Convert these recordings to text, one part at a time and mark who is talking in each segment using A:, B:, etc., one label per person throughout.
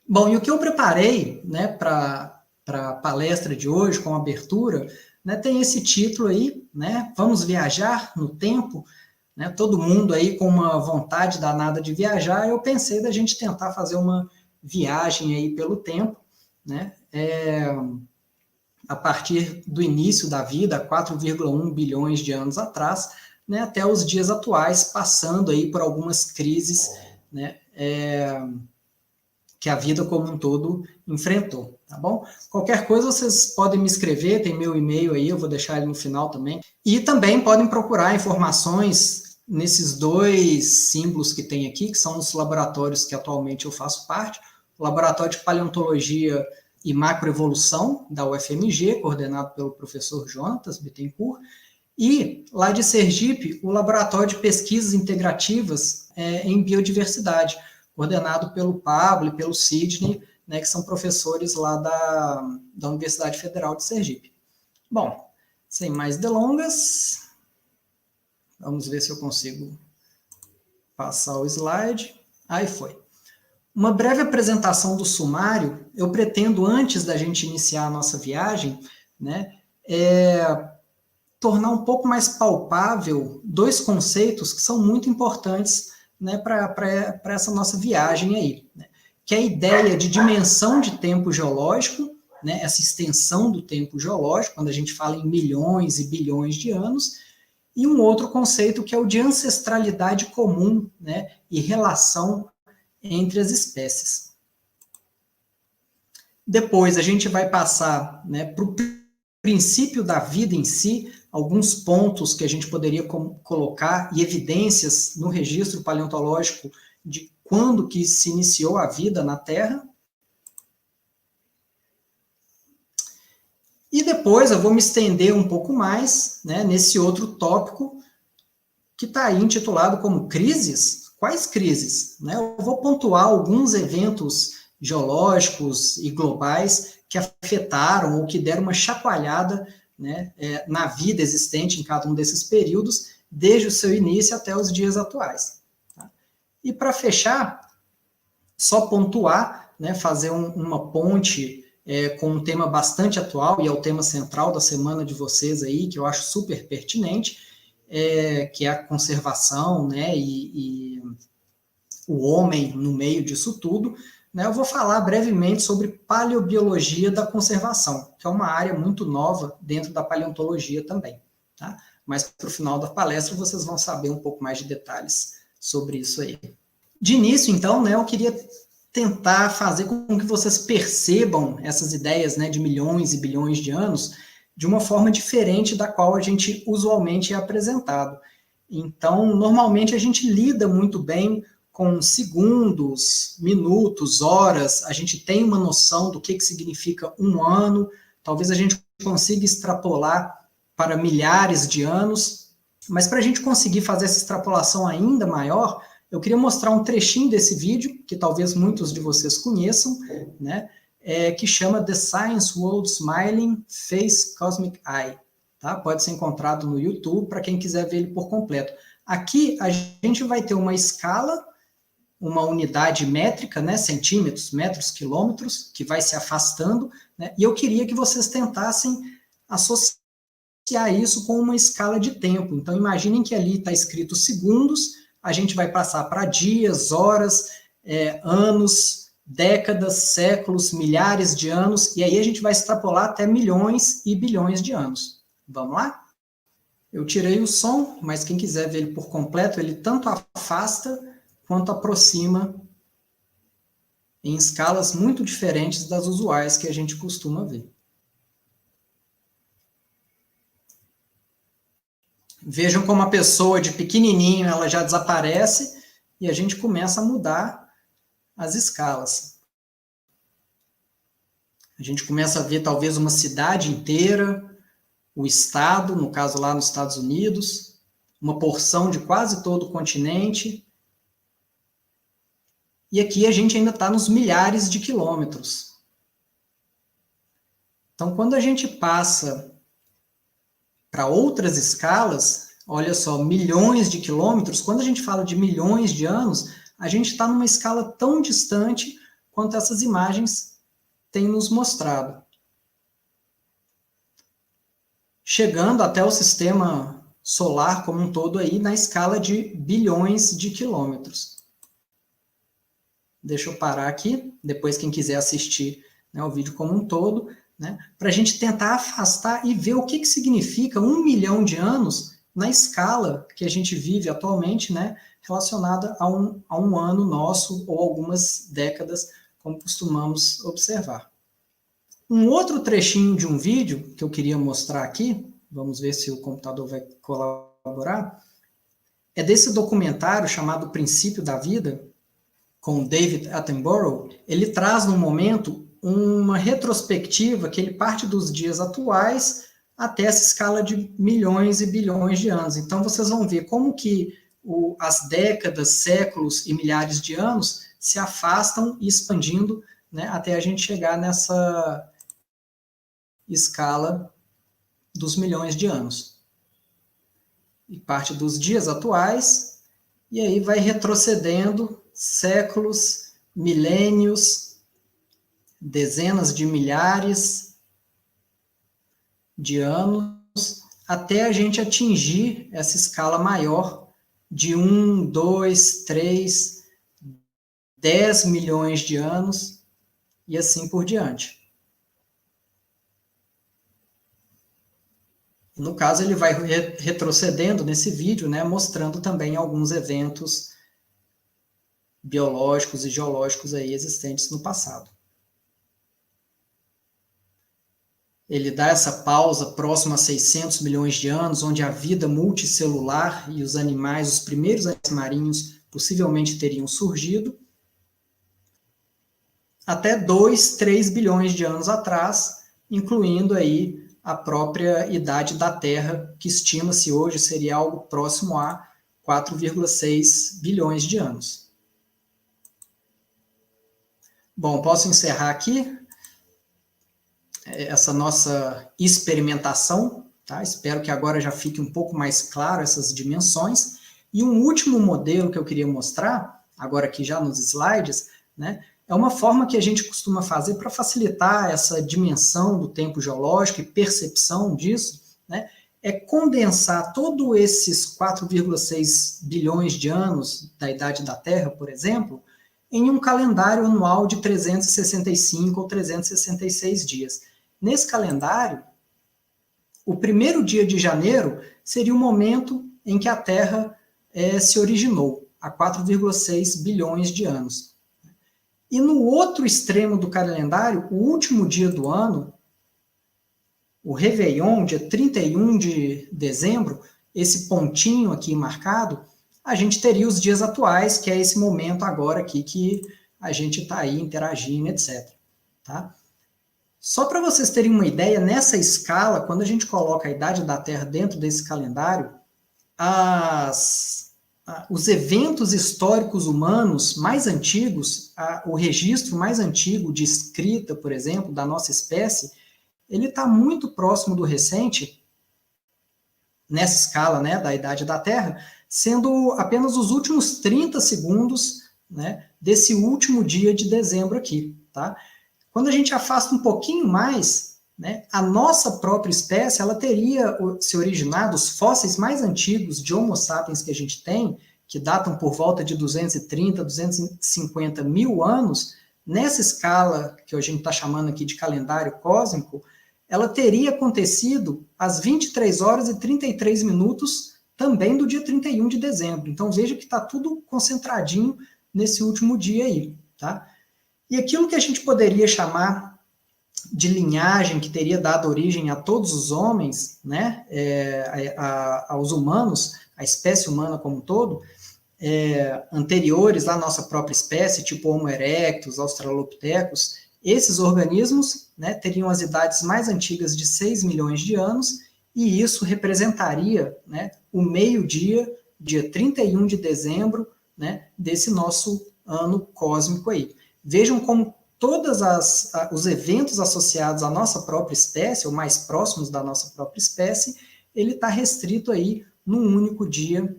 A: Bom, e o que eu preparei, né, para a palestra de hoje, com a abertura, né, tem esse título aí, né, Vamos Viajar no Tempo, né, todo mundo aí com uma vontade danada de viajar, eu pensei da gente tentar fazer uma viagem aí pelo tempo, né, a partir do início da vida, 4,1 bilhões de anos atrás, né, até os dias atuais, passando aí por algumas crises, né, que a vida como um todo enfrentou, tá bom? Qualquer coisa vocês podem me escrever, tem meu e-mail aí, eu vou deixar ele no final também. E também podem procurar informações nesses dois símbolos que tem aqui, que são os laboratórios que atualmente eu faço parte, o Laboratório de Paleontologia e Macroevolução, da UFMG, coordenado pelo professor Jonatas Bittencourt, e lá de Sergipe, o Laboratório de Pesquisas Integrativas em Biodiversidade, coordenado pelo Pablo e pelo Sidney, né, que são professores lá da Universidade Federal de Sergipe. Bom, sem mais delongas, vamos ver se eu consigo passar o slide. Aí foi. Uma breve apresentação do sumário, eu pretendo, antes da gente iniciar a nossa viagem, né, tornar um pouco mais palpável dois conceitos que são muito importantes, né, para essa nossa viagem aí, né, que é a ideia de dimensão de tempo geológico, né, essa extensão do tempo geológico, quando a gente fala em milhões e bilhões de anos, e um outro conceito que é o de ancestralidade comum, né, e relação entre as espécies. Depois a gente vai passar, né, para o princípio da vida em si, alguns pontos que a gente poderia colocar e evidências no registro paleontológico de quando que se iniciou a vida na Terra. E depois eu vou me estender um pouco mais, né, nesse outro tópico que está aí intitulado como crises. Quais crises? Né? Eu vou pontuar alguns eventos geológicos e globais que afetaram ou que deram uma chacoalhada, né, na vida existente em cada um desses períodos, desde o seu início até os dias atuais. Tá? E para fechar, só pontuar, né, fazer uma ponte com um tema bastante atual, e é o tema central da semana de vocês aí, que eu acho super pertinente, que é a conservação, né, e o homem no meio disso tudo, né, eu vou falar brevemente sobre paleobiologia da conservação, que é uma área muito nova dentro da paleontologia também. Tá? Mas para o final da palestra vocês vão saber um pouco mais de detalhes sobre isso aí. De início, então, né, eu queria tentar fazer com que vocês percebam essas ideias, né, de milhões e bilhões de anos de uma forma diferente da qual a gente usualmente é apresentado. Então, normalmente a gente lida muito bem com segundos, minutos, horas, a gente tem uma noção do que significa um ano, talvez a gente consiga extrapolar para milhares de anos, mas para a gente conseguir fazer essa extrapolação ainda maior, eu queria mostrar um trechinho desse vídeo, que talvez muitos de vocês conheçam, né, que chama The Science World Smiling Face Cosmic Eye. Tá? Pode ser encontrado no YouTube, para quem quiser ver ele por completo. Aqui a gente vai ter uma escala, uma unidade métrica, né, centímetros, metros, quilômetros, que vai se afastando, né, e eu queria que vocês tentassem associar isso com uma escala de tempo. Então, imaginem que ali está escrito segundos, a gente vai passar para dias, horas, anos, décadas, séculos, milhares de anos, e aí a gente vai extrapolar até milhões e bilhões de anos. Vamos lá? Eu tirei o som, mas quem quiser ver ele por completo, ele tanto afasta quanto aproxima em escalas muito diferentes das usuais que a gente costuma ver. Vejam como a pessoa de pequenininho ela já desaparece e a gente começa a mudar as escalas. A gente começa a ver talvez uma cidade inteira, o estado, no caso lá nos Estados Unidos, uma porção de quase todo o continente. E aqui a gente ainda está nos milhares de quilômetros. Então, quando a gente passa para outras escalas, olha só, milhões de quilômetros, quando a gente fala de milhões de anos, a gente está numa escala tão distante quanto essas imagens têm nos mostrado. Chegando até o sistema solar como um todo aí na escala de bilhões de quilômetros. Deixa eu parar aqui, depois quem quiser assistir, né, o vídeo como um todo, né, para a gente tentar afastar e ver o que significa 1 milhão de anos na escala que a gente vive atualmente, né, relacionada a um ano nosso ou algumas décadas, como costumamos observar. Um outro trechinho de um vídeo que eu queria mostrar aqui, vamos ver se o computador vai colaborar, é desse documentário chamado Princípio da Vida, com David Attenborough. Ele traz no momento uma retrospectiva que ele parte dos dias atuais até essa escala de milhões e bilhões de anos. Então vocês vão ver como que as décadas, séculos e milhares de anos se afastam e expandindo, né, até a gente chegar nessa escala dos milhões de anos. E parte dos dias atuais, e aí vai retrocedendo séculos, milênios, dezenas de milhares de anos, até a gente atingir essa escala maior de 1, 2, 3, 10 milhões de anos, e assim por diante. No caso, ele vai retrocedendo nesse vídeo, né, mostrando também alguns eventos biológicos e geológicos aí existentes no passado. Ele dá essa pausa próxima a 600 milhões de anos, onde a vida multicelular e os animais, os primeiros animais marinhos, possivelmente teriam surgido, até 2, 3 bilhões de anos atrás, incluindo aí a própria idade da Terra, que estima-se hoje seria algo próximo a 4,6 bilhões de anos. Bom, posso encerrar aqui essa nossa experimentação, tá? Espero que agora já fique um pouco mais claro essas dimensões. E um último modelo que eu queria mostrar, agora aqui já nos slides, né, é uma forma que a gente costuma fazer para facilitar essa dimensão do tempo geológico e percepção disso, né, é condensar todos esses 4,6 bilhões de anos da idade da Terra, por exemplo, em um calendário anual de 365 ou 366 dias. Nesse calendário, o primeiro dia de janeiro seria o momento em que a Terra se originou, há 4,6 bilhões de anos. E no outro extremo do calendário, o último dia do ano, o Réveillon, dia 31 de dezembro, esse pontinho aqui marcado, a gente teria os dias atuais, que é esse momento agora aqui que a gente está aí interagindo, etc. Tá? Só para vocês terem uma ideia, nessa escala, quando a gente coloca a idade da Terra dentro desse calendário, os eventos históricos humanos mais antigos, o registro mais antigo de escrita, por exemplo, da nossa espécie, ele está muito próximo do recente, nessa escala, né, da idade da Terra, sendo apenas os últimos 30 segundos, né, desse último dia de dezembro aqui. Tá? Quando a gente afasta um pouquinho mais, né, a nossa própria espécie ela teria se originado, os fósseis mais antigos de Homo sapiens que a gente tem, que datam por volta de 230, 250 mil anos, nessa escala que a gente está chamando aqui de calendário cósmico, ela teria acontecido às 23 horas e 33 minutos também do dia 31 de dezembro. Então veja que está tudo concentradinho nesse último dia aí. Tá? E aquilo que a gente poderia chamar de linhagem que teria dado origem a todos os homens, né, aos humanos, a espécie humana como um todo, anteriores à nossa própria espécie, tipo Homo erectus, Australopithecus, esses organismos, né, teriam as idades mais antigas de 6 milhões de anos, e isso representaria, né, o meio-dia, dia 31 de dezembro, né, desse nosso ano cósmico aí. Vejam como todos os eventos associados à nossa própria espécie, ou mais próximos da nossa própria espécie, ele está restrito aí num único dia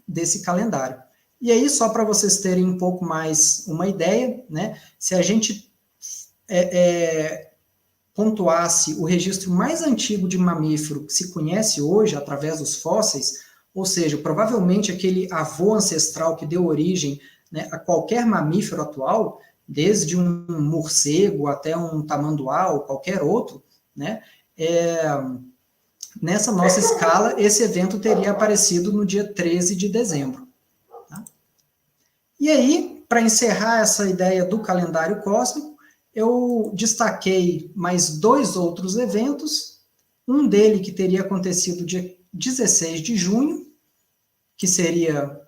A: desse calendário. E aí, só para vocês terem um pouco mais uma ideia, né, se a gente pontuasse o registro mais antigo de mamífero que se conhece hoje, através dos fósseis, ou seja, provavelmente aquele avô ancestral que deu origem, né, a qualquer mamífero atual, desde um morcego até um tamanduá ou qualquer outro, né, nessa nossa escala, esse evento teria aparecido no dia 13 de dezembro. Tá? E aí, para encerrar essa ideia do calendário cósmico, eu destaquei mais 2 outros eventos, um dele que teria acontecido dia 16 de junho, que seria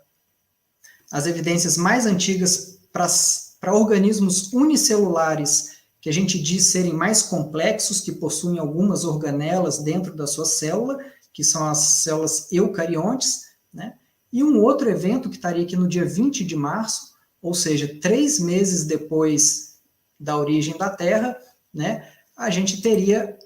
A: as evidências mais antigas para organismos unicelulares, que a gente diz serem mais complexos, que possuem algumas organelas dentro da sua célula, que são as células eucariontes, né? E um outro evento que estaria aqui no dia 20 de março, ou seja, 3 meses depois da origem da Terra, né? A gente teria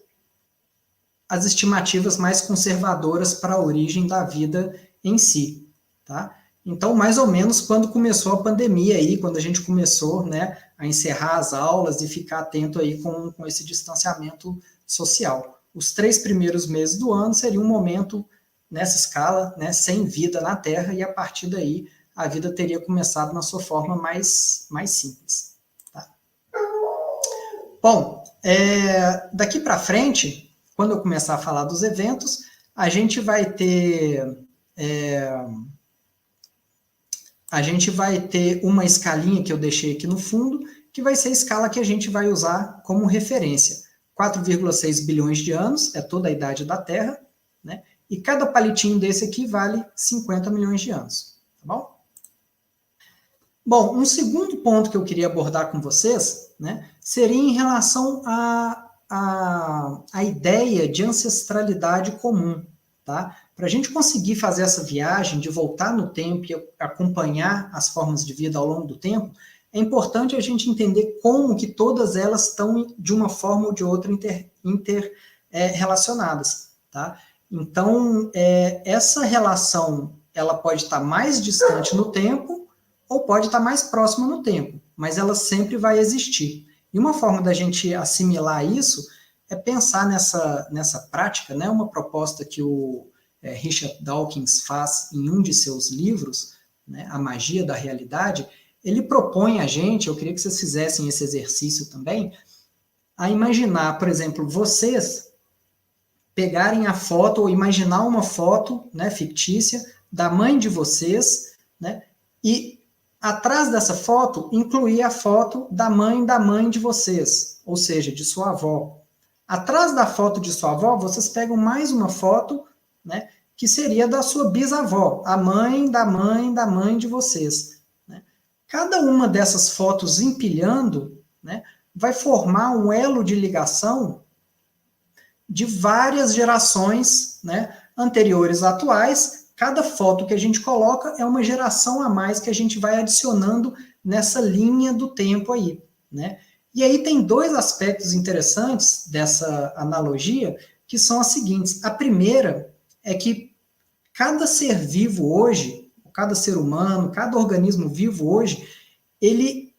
A: as estimativas mais conservadoras para a origem da vida em si, tá? Então, mais ou menos quando começou a pandemia aí, quando a gente começou, né, a encerrar as aulas e ficar atento aí com esse distanciamento social. Os 3 primeiros meses do ano seria um momento nessa escala, né, sem vida na Terra, e a partir daí a vida teria começado na sua forma mais simples. Tá? Bom, daqui para frente, quando eu começar a falar dos eventos, a gente vai ter uma escalinha que eu deixei aqui no fundo, que vai ser a escala que a gente vai usar como referência. 4,6 bilhões de anos é toda a idade da Terra, né? E cada palitinho desse aqui vale 50 milhões de anos, tá bom? Bom, um segundo ponto que eu queria abordar com vocês, né, seria em relação à ideia de ancestralidade comum, tá? Para a gente conseguir fazer essa viagem de voltar no tempo e acompanhar as formas de vida ao longo do tempo, é importante a gente entender como que todas elas estão, de uma forma ou de outra, relacionadas, tá? Então, essa relação, ela pode estar mais distante no tempo ou pode estar mais próxima no tempo, mas ela sempre vai existir. E uma forma da gente assimilar isso é pensar nessa prática, né? Uma proposta que o Richard Dawkins faz em um de seus livros, né, A Magia da Realidade. Ele propõe a gente, eu queria que vocês fizessem esse exercício também, a imaginar, por exemplo, vocês pegarem a foto, ou imaginar uma foto, né, fictícia, da mãe de vocês, né, e atrás dessa foto, incluir a foto da mãe de vocês, ou seja, de sua avó. Atrás da foto de sua avó, vocês pegam mais uma foto, né, que seria da sua bisavó, a mãe da mãe de vocês. Né? Cada uma dessas fotos empilhando, né, vai formar um elo de ligação de várias gerações, né, anteriores a atuais. Cada foto que a gente coloca é uma geração a mais que a gente vai adicionando nessa linha do tempo aí, né? E aí tem 2 aspectos interessantes dessa analogia, que são as seguintes. A primeira é que cada ser vivo hoje, cada ser humano, cada organismo vivo hoje, ele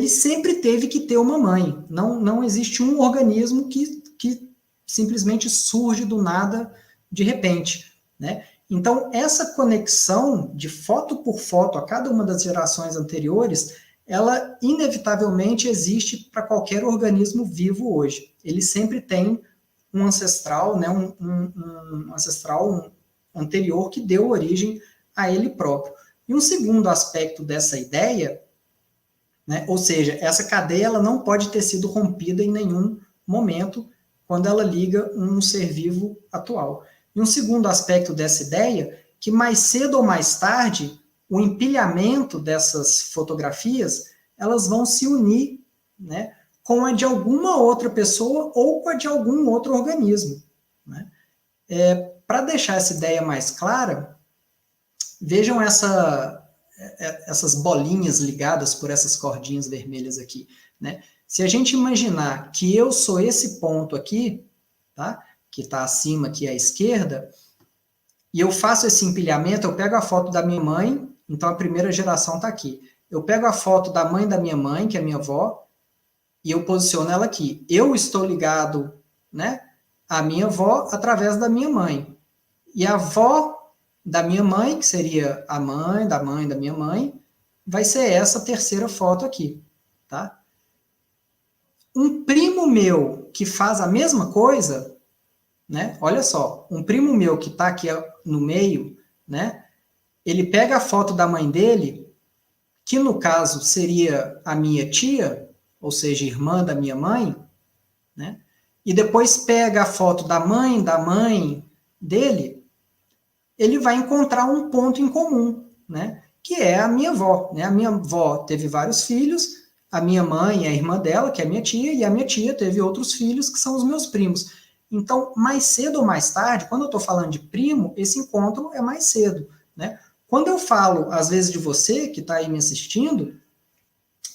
A: sempre teve que ter uma mãe. Não existe um organismo que simplesmente surge do nada de repente, né? Então, essa conexão de foto por foto a cada uma das gerações anteriores, ela inevitavelmente existe para qualquer organismo vivo hoje. Ele sempre tem um ancestral, né, um ancestral anterior que deu origem a ele próprio. E um segundo aspecto dessa ideia, né, ou seja, essa cadeia ela não pode ter sido rompida em nenhum momento quando ela liga um ser vivo atual. E um segundo aspecto dessa ideia, que mais cedo ou mais tarde, o empilhamento dessas fotografias, elas vão se unir, né, com a de alguma outra pessoa ou com a de algum outro organismo. Né? Para deixar essa ideia mais clara, vejam essas bolinhas ligadas por essas cordinhas vermelhas aqui. Né? Se a gente imaginar que eu sou esse ponto aqui, tá? Que está acima aqui à esquerda, e eu faço esse empilhamento, eu pego a foto da minha mãe Então, a primeira geração está aqui. Eu pego a foto da mãe da minha mãe, que é minha avó, e eu posiciono ela aqui. Eu estou ligado, né, à minha avó através da minha mãe. E a avó da minha mãe, que seria a mãe da minha mãe, vai ser essa terceira foto aqui, tá? Um primo meu que faz a mesma coisa, né? Olha só, um primo meu que está aqui no meio, né? Ele pega a foto da mãe dele, que no caso seria a minha tia, ou seja, irmã da minha mãe, né? E depois pega a foto da mãe dele, ele vai encontrar um ponto em comum, né? Que é a minha avó, né? A minha avó teve vários filhos, a minha mãe é a irmã dela, que é a minha tia, e a minha tia teve outros filhos, que são os meus primos. Então, mais cedo ou mais tarde, quando eu estou falando de primo, esse encontro é mais cedo, né? Quando eu falo, às vezes, de você, que está aí me assistindo,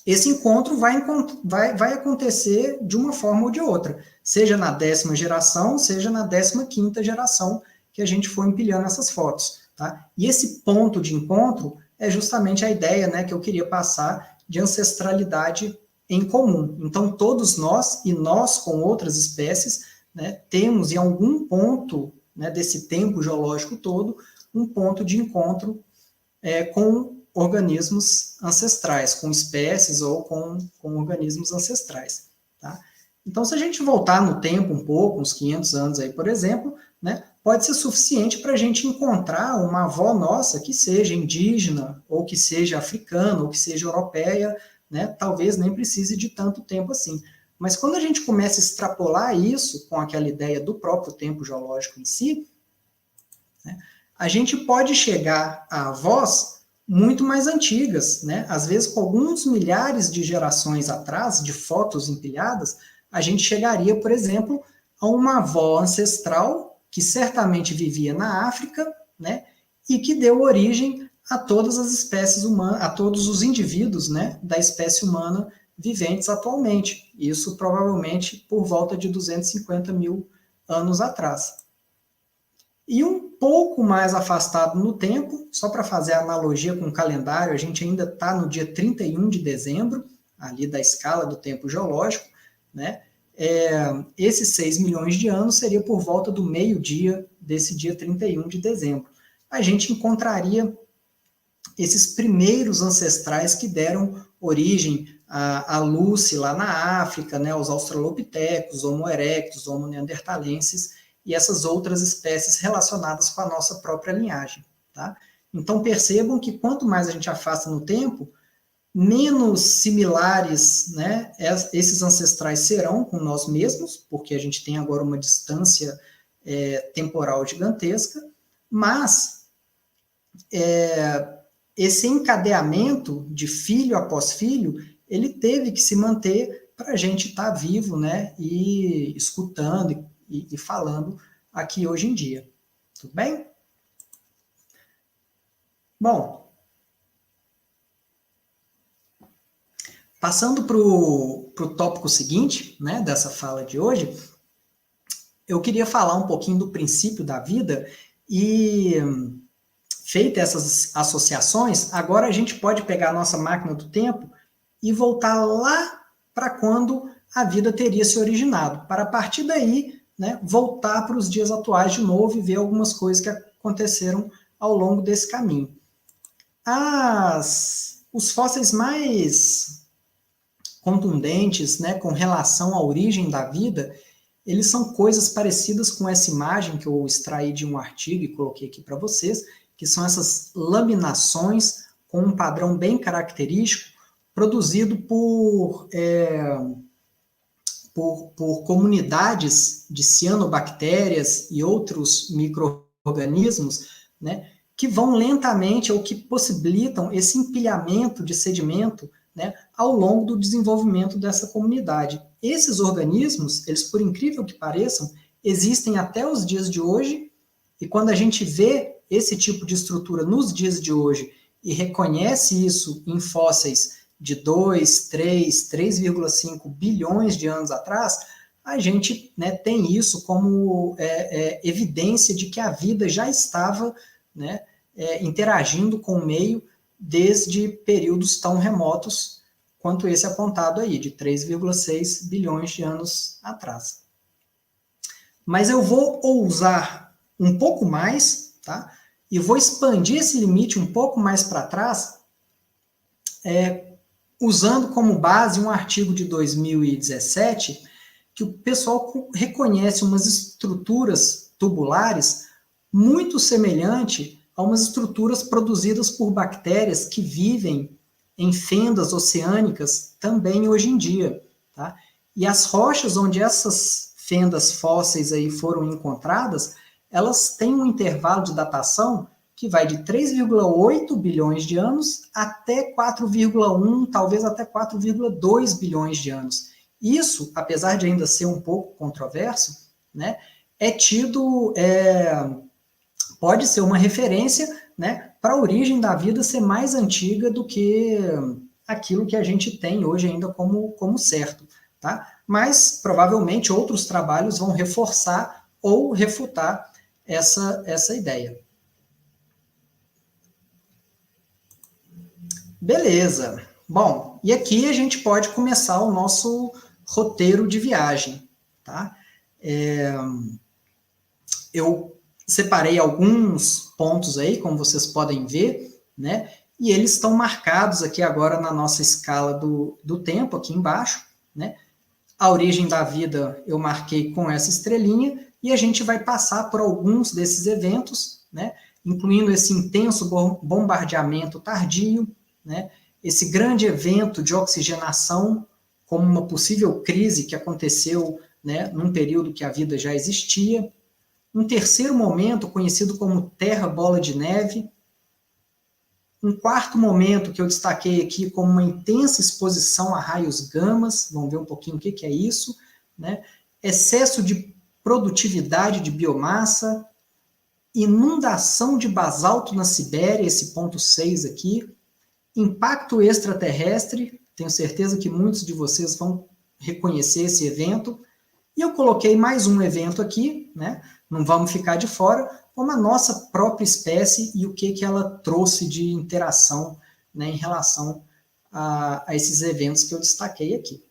A: esse encontro vai acontecer de uma forma ou de outra, seja na 10ª geração, seja na 15ª geração que a gente for empilhando essas fotos, tá? E esse ponto de encontro é justamente a ideia, né, que eu queria passar de ancestralidade em comum. Então, todos nós, e nós com outras espécies, né, temos em algum ponto, né, desse tempo geológico todo, um ponto de encontro com organismos ancestrais, com espécies ou com organismos ancestrais, tá? Então, se a gente voltar no tempo um pouco, uns 500 anos aí, por exemplo, né, pode ser suficiente para a gente encontrar uma avó nossa que seja indígena, ou que seja africana, ou que seja europeia, né, talvez nem precise de tanto tempo assim. Mas quando a gente começa a extrapolar isso com aquela ideia do próprio tempo geológico em si, né, a gente pode chegar a avós muito mais antigas, né? Às vezes, com alguns milhares de gerações atrás, de fotos empilhadas, a gente chegaria, por exemplo, a uma avó ancestral que certamente vivia na África, né? E que deu origem a todas as espécies humanas, a todos os indivíduos, né, da espécie humana viventes atualmente. Isso provavelmente por volta de 250 mil anos atrás. E um pouco mais afastado no tempo, só para fazer a analogia com o calendário, a gente ainda está no dia 31 de dezembro, ali da escala do tempo geológico, né? Esses 6 milhões de anos seria por volta do meio-dia desse dia 31 de dezembro. A gente encontraria esses primeiros ancestrais que deram origem à Lucy lá na África, né, os australopitecos, Homo erectus, Homo neanderthalensis, e essas outras espécies relacionadas com a nossa própria linhagem, tá? Então, percebam que quanto mais a gente afasta no tempo, menos similares, né, esses ancestrais serão com nós mesmos, porque a gente tem agora uma distância temporal gigantesca, mas esse encadeamento de filho após filho, ele teve que se manter para a gente estar vivo, né, e escutando e falando aqui hoje em dia. Tudo bem? Bom, passando para o tópico seguinte, né, dessa fala de hoje, eu queria falar um pouquinho do princípio da vida e, feitas essas associações, agora a gente pode pegar a nossa máquina do tempo e voltar lá para quando a vida teria se originado, para a partir daí, né, voltar para os dias atuais de novo e ver algumas coisas que aconteceram ao longo desse caminho. Os fósseis mais contundentes, né, com relação à origem da vida, eles são coisas parecidas com essa imagem que eu extraí de um artigo e coloquei aqui para vocês, que são essas laminações com um padrão bem característico, produzido por comunidades de cianobactérias e outros micro-organismos, né, que vão lentamente ou que possibilitam esse empilhamento de sedimento, né, ao longo do desenvolvimento dessa comunidade. Esses organismos, eles, por incrível que pareçam, existem até os dias de hoje, e quando a gente vê esse tipo de estrutura nos dias de hoje e reconhece isso em fósseis de 2, 3, 3,5 bilhões de anos atrás, a gente, né, tem isso como evidência de que a vida já estava, né, interagindo com o meio desde períodos tão remotos quanto esse apontado aí, de 3,6 bilhões de anos atrás. Mas eu vou ousar um pouco mais, tá? E vou expandir esse limite um pouco mais para trás, usando como base um artigo de 2017, que o pessoal reconhece umas estruturas tubulares muito semelhantes a umas estruturas produzidas por bactérias que vivem em fendas oceânicas também hoje em dia, tá? E as rochas onde essas fendas fósseis aí foram encontradas, elas têm um intervalo de datação que vai de 3,8 bilhões de anos até 4,1, talvez até 4,2 bilhões de anos. Isso, apesar de ainda ser um pouco controverso, né, pode ser uma referência, né, para a origem da vida ser mais antiga do que aquilo que a gente tem hoje ainda como certo, tá? Mas provavelmente outros trabalhos vão reforçar ou refutar essa ideia. Beleza. Bom, e aqui a gente pode começar o nosso roteiro de viagem, tá? Eu separei alguns pontos aí, como vocês podem ver, né? E eles estão marcados aqui agora na nossa escala do tempo, aqui embaixo, né? A origem da vida eu marquei com essa estrelinha, e a gente vai passar por alguns desses eventos, né? Incluindo esse intenso bombardeamento tardio, né? Esse grande evento de oxigenação, como uma possível crise que aconteceu, né, num período que a vida já existia. Um terceiro momento, conhecido como Terra Bola de Neve. Um quarto momento que eu destaquei aqui como uma intensa exposição a raios gamas, vamos ver um pouquinho o que é isso, né? Excesso de produtividade de biomassa, inundação de basalto na Sibéria, esse ponto 6 aqui, impacto extraterrestre, tenho certeza que muitos de vocês vão reconhecer esse evento, e eu coloquei mais um evento aqui, né? Não vamos ficar de fora, como a nossa própria espécie e o que ela trouxe de interação, né, em relação a esses eventos que eu destaquei aqui.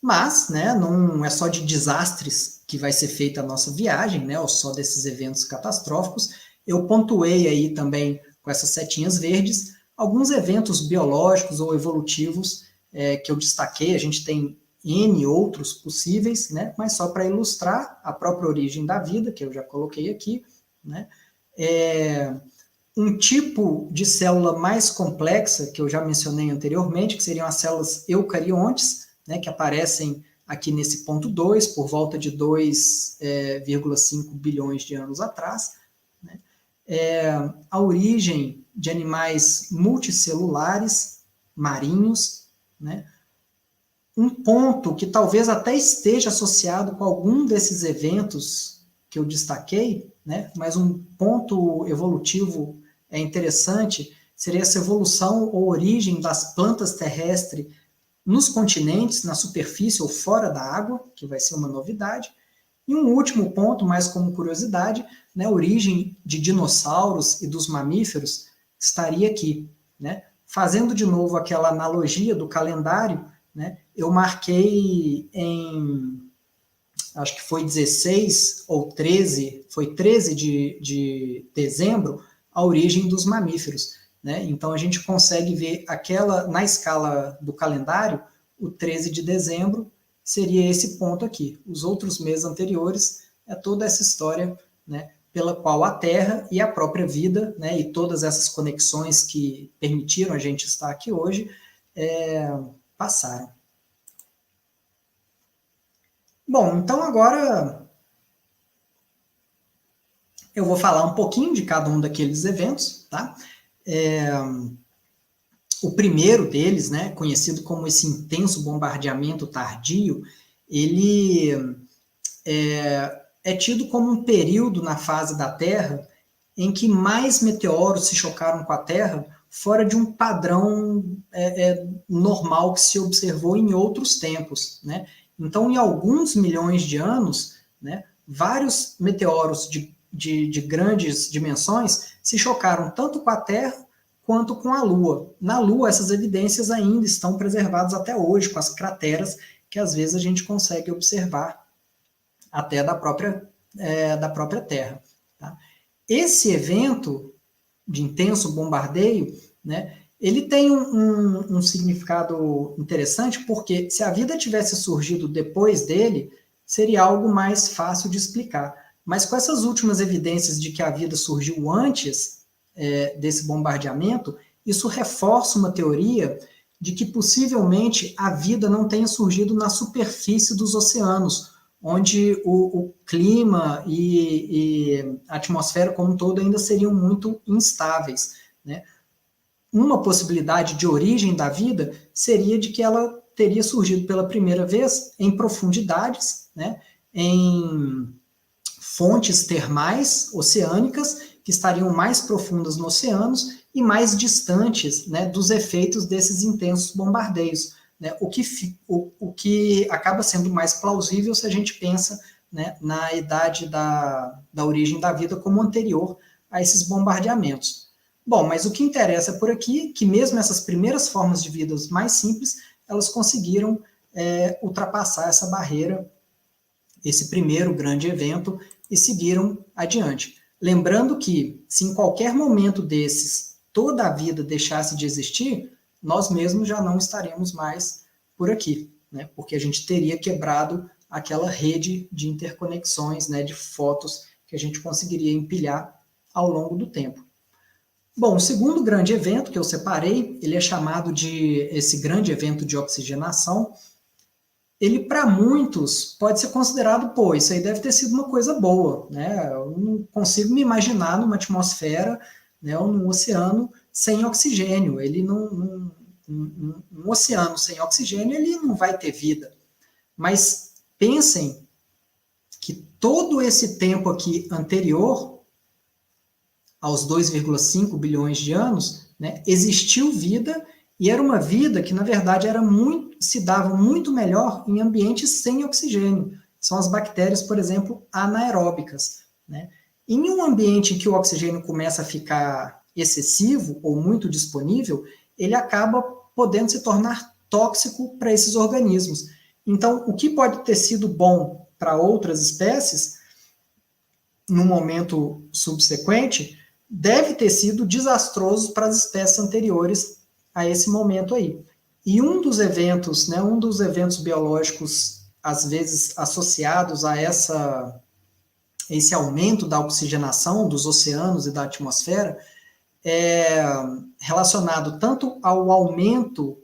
A: Mas, né, não é só de desastres que vai ser feita a nossa viagem, né, ou só desses eventos catastróficos. Eu pontuei aí também, com essas setinhas verdes, alguns eventos biológicos ou evolutivos que eu destaquei. A gente tem N outros possíveis, né? Mas só para ilustrar a própria origem da vida, que eu já coloquei aqui, né? Um tipo de célula mais complexa, que eu já mencionei anteriormente, que seriam as células eucariontes, né? Que aparecem aqui nesse ponto 2, por volta de 2,5 bilhões de anos atrás, né? A origem de animais multicelulares, marinhos, né? Um ponto que talvez até esteja associado com algum desses eventos que eu destaquei, né? Mas um ponto evolutivo interessante seria essa evolução ou origem das plantas terrestres nos continentes, na superfície ou fora da água, que vai ser uma novidade. E um último ponto, mais como curiosidade, né? A origem de dinossauros e dos mamíferos estaria aqui, né? Fazendo de novo aquela analogia do calendário, né? Eu marquei acho que foi 16 ou 13, foi 13 de dezembro, a origem dos mamíferos, né? Então a gente consegue ver na escala do calendário, o 13 de dezembro seria esse ponto aqui. Os outros meses anteriores é toda essa história, né, pela qual a Terra e a própria vida, né, e todas essas conexões que permitiram a gente estar aqui hoje, passaram. Bom, então agora eu vou falar um pouquinho de cada um daqueles eventos, tá? O primeiro deles, né, conhecido como esse intenso bombardeamento tardio, ele é tido como um período na fase da Terra em que mais meteoros se chocaram com a Terra fora de um padrão normal que se observou em outros tempos, né? Então, em alguns milhões de anos, né, vários meteoros de de grandes dimensões se chocaram tanto com a Terra quanto com a Lua. Na Lua, essas evidências ainda estão preservadas até hoje, com as crateras que às vezes a gente consegue observar até da própria Terra. Tá? Esse evento de intenso bombardeio, né, ele tem um significado interessante, porque se a vida tivesse surgido depois dele, seria algo mais fácil de explicar. Mas com essas últimas evidências de que a vida surgiu antes desse bombardeamento, isso reforça uma teoria de que possivelmente a vida não tenha surgido na superfície dos oceanos, onde o clima e a atmosfera como um todo ainda seriam muito instáveis, né? Uma possibilidade de origem da vida seria de que ela teria surgido pela primeira vez em profundidades, né? Em fontes termais oceânicas que estariam mais profundas nos oceanos e mais distantes, né, dos efeitos desses intensos bombardeios, né, o que acaba sendo mais plausível se a gente pensa, né, na idade da origem da vida como anterior a esses bombardeamentos. Bom, mas o que interessa por aqui é que mesmo essas primeiras formas de vida mais simples, elas conseguiram ultrapassar essa barreira, esse primeiro grande evento, e seguiram adiante. Lembrando que, se em qualquer momento desses toda a vida deixasse de existir, nós mesmos já não estaremos mais por aqui, né? Porque a gente teria quebrado aquela rede de interconexões, né, de fotos que a gente conseguiria empilhar ao longo do tempo. Bom, o segundo grande evento que eu separei, ele é chamado de esse grande evento de oxigenação. Ele, para muitos, pode ser considerado, pô, isso aí deve ter sido uma coisa boa, né? Eu não consigo me imaginar numa atmosfera, né, ou num oceano sem oxigênio. Um oceano sem oxigênio, ele não vai ter vida. Mas pensem que todo esse tempo aqui anterior aos 2,5 bilhões de anos, né, existiu vida, e era uma vida que, na verdade, se dava muito melhor em ambientes sem oxigênio. São as bactérias, por exemplo, anaeróbicas, né? Em um ambiente em que o oxigênio começa a ficar excessivo ou muito disponível, ele acaba podendo se tornar tóxico para esses organismos. Então, o que pode ter sido bom para outras espécies, no momento subsequente, deve ter sido desastroso para as espécies anteriores a esse momento aí. E um dos eventos, né, um dos eventos biológicos, às vezes associados a esse aumento da oxigenação dos oceanos e da atmosfera, é relacionado tanto ao aumento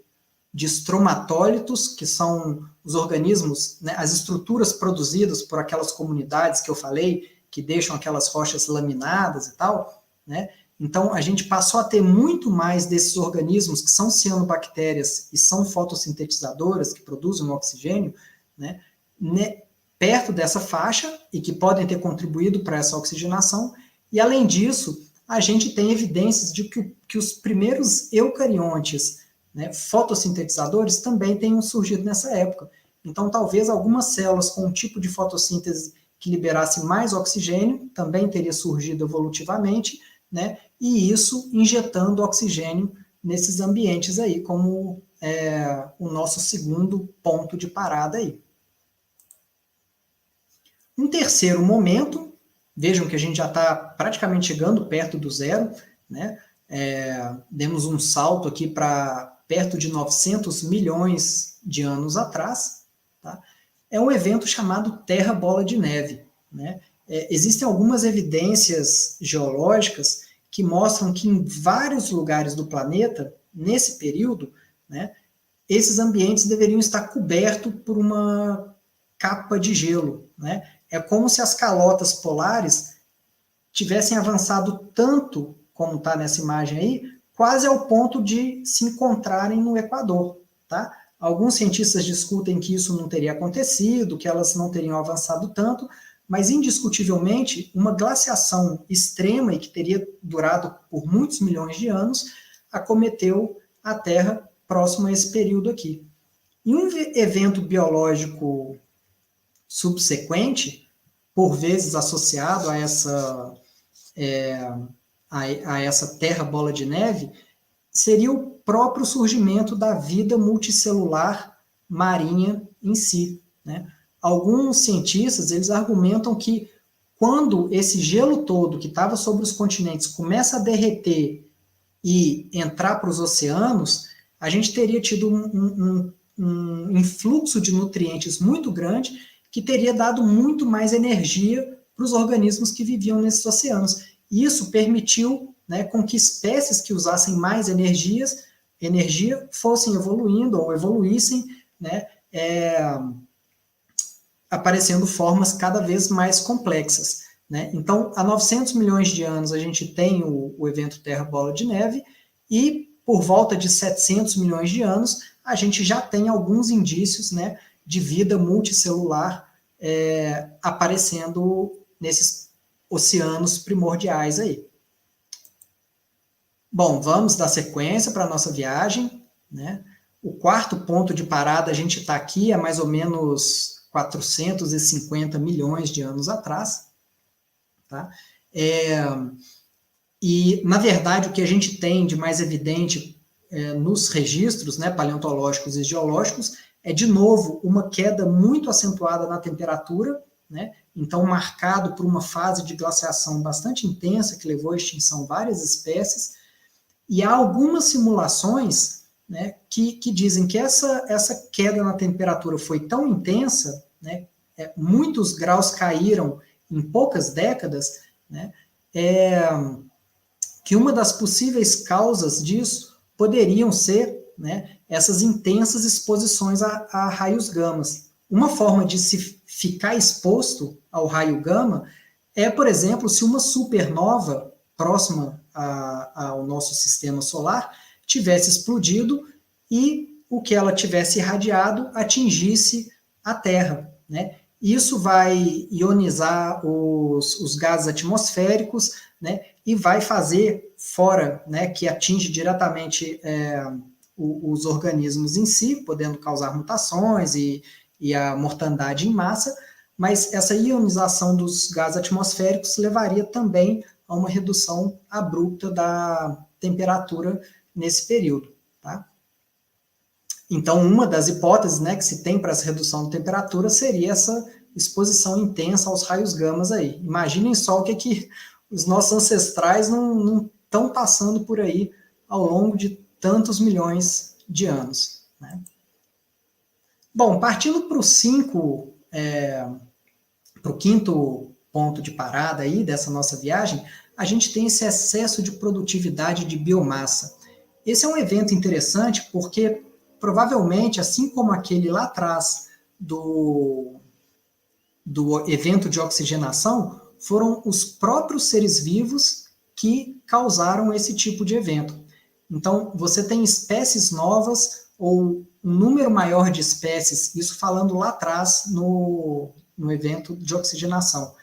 A: de estromatólitos, que são os organismos, né, as estruturas produzidas por aquelas comunidades que eu falei, que deixam aquelas rochas laminadas e tal, né? Então, a gente passou a ter muito mais desses organismos que são cianobactérias e são fotossintetizadoras, que produzem o oxigênio, né, perto dessa faixa e que podem ter contribuído para essa oxigenação. E, além disso, a gente tem evidências de que os primeiros eucariontes, né, fotossintetizadores, também tenham surgido nessa época. Então, talvez algumas células com um tipo de fotossíntese que liberasse mais oxigênio também teria surgido evolutivamente, né? E isso injetando oxigênio nesses ambientes aí, como o nosso segundo ponto de parada aí. Um terceiro momento, vejam que a gente já está praticamente chegando perto do zero, né? Demos um salto aqui para perto de 900 milhões de anos atrás, tá? É um evento chamado Terra Bola de Neve, né? Existem algumas evidências geológicas que mostram que em vários lugares do planeta, nesse período, né, esses ambientes deveriam estar cobertos por uma capa de gelo, né? É como se as calotas polares tivessem avançado tanto, como está nessa imagem aí, quase ao ponto de se encontrarem no Equador, tá? Alguns cientistas discutem que isso não teria acontecido, que elas não teriam avançado tanto, mas indiscutivelmente uma glaciação extrema e que teria durado por muitos milhões de anos acometeu a Terra próximo a esse período aqui. Em um evento biológico subsequente, por vezes associado a essa Terra bola de neve, seria o próprio surgimento da vida multicelular marinha em si, né? Alguns cientistas, eles argumentam que quando esse gelo todo que estava sobre os continentes começa a derreter e entrar para os oceanos, a gente teria tido um influxo de nutrientes muito grande que teria dado muito mais energia para os organismos que viviam nesses oceanos. E isso permitiu, né, com que espécies que usassem mais energia fossem evoluindo ou evoluíssem, né, aparecendo formas cada vez mais complexas, né? Então, há 900 milhões de anos a gente tem o evento Terra Bola de Neve, e por volta de 700 milhões de anos a gente já tem alguns indícios, né, de vida multicelular aparecendo nesses oceanos primordiais aí. Bom, vamos dar sequência para a nossa viagem, né? O quarto ponto de parada, a gente está aqui há mais ou menos 450 milhões de anos atrás, tá? E, na verdade, o que a gente tem de mais evidente nos registros, né, paleontológicos e geológicos é, de novo, uma queda muito acentuada na temperatura, né? Então marcado por uma fase de glaciação bastante intensa, que levou à extinção várias espécies, e há algumas simulações, né, que dizem que essa queda na temperatura foi tão intensa, né, muitos graus caíram em poucas décadas, né, que uma das possíveis causas disso poderiam ser, né, essas intensas exposições a raios gamas. Uma forma de se ficar exposto ao raio gama é, por exemplo, se uma supernova próxima ao nosso sistema solar tivesse explodido e o que ela tivesse irradiado atingisse a Terra, né? Isso vai ionizar os gases atmosféricos, né? E vai fazer, fora, né, que atinge diretamente os organismos em si, podendo causar mutações e a mortandade em massa, mas essa ionização dos gases atmosféricos levaria também a uma redução abrupta da temperatura nesse período, tá? Então, uma das hipóteses, né, que se tem para essa redução de temperatura seria essa exposição intensa aos raios gamas aí. Imaginem só o que os nossos ancestrais não estão passando por aí ao longo de tantos milhões de anos, né? Bom, partindo para o quinto ponto de parada aí dessa nossa viagem, a gente tem esse excesso de produtividade de biomassa. Esse é um evento interessante porque, provavelmente, assim como aquele lá atrás do evento de oxigenação, foram os próprios seres vivos que causaram esse tipo de evento. Então, você tem espécies novas ou um número maior de espécies, isso falando lá atrás no evento de oxigenação,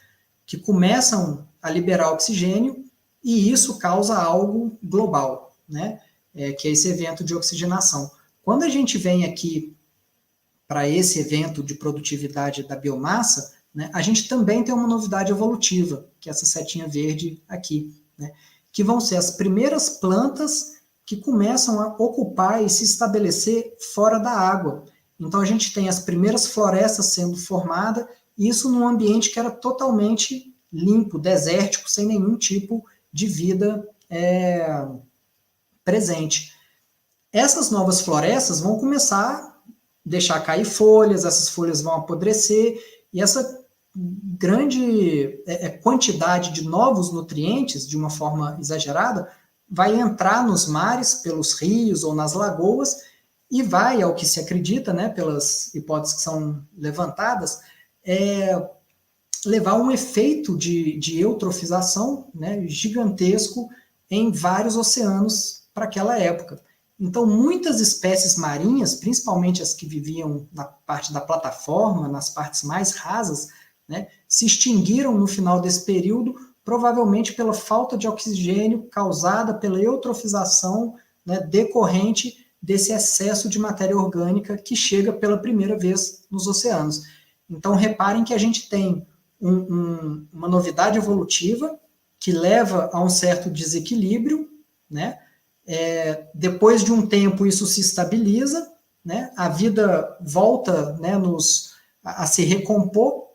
A: que começam a liberar oxigênio e isso causa algo global, né? Que é esse evento de oxigenação. Quando a gente vem aqui para esse evento de produtividade da biomassa, né, a gente também tem uma novidade evolutiva, que é essa setinha verde aqui, né, que vão ser as primeiras plantas que começam a ocupar e se estabelecer fora da água. Então a gente tem as primeiras florestas sendo formadas, e isso num ambiente que era totalmente limpo, desértico, sem nenhum tipo de vida presente. Essas novas florestas vão começar a deixar cair folhas, essas folhas vão apodrecer, e essa grande quantidade de novos nutrientes, de uma forma exagerada, vai entrar nos mares, pelos rios ou nas lagoas, e vai, ao que se acredita, né, pelas hipóteses que são levantadas, levar um efeito de eutrofização, né, gigantesco em vários oceanos para aquela época. Então, muitas espécies marinhas, principalmente as que viviam na parte da plataforma, nas partes mais rasas, né, se extinguiram no final desse período, provavelmente pela falta de oxigênio causada pela eutrofização, né, decorrente desse excesso de matéria orgânica que chega pela primeira vez nos oceanos. Então, reparem que a gente tem uma novidade evolutiva que leva a um certo desequilíbrio, né? Depois de um tempo isso se estabiliza, né? A vida volta, né, a se recompor,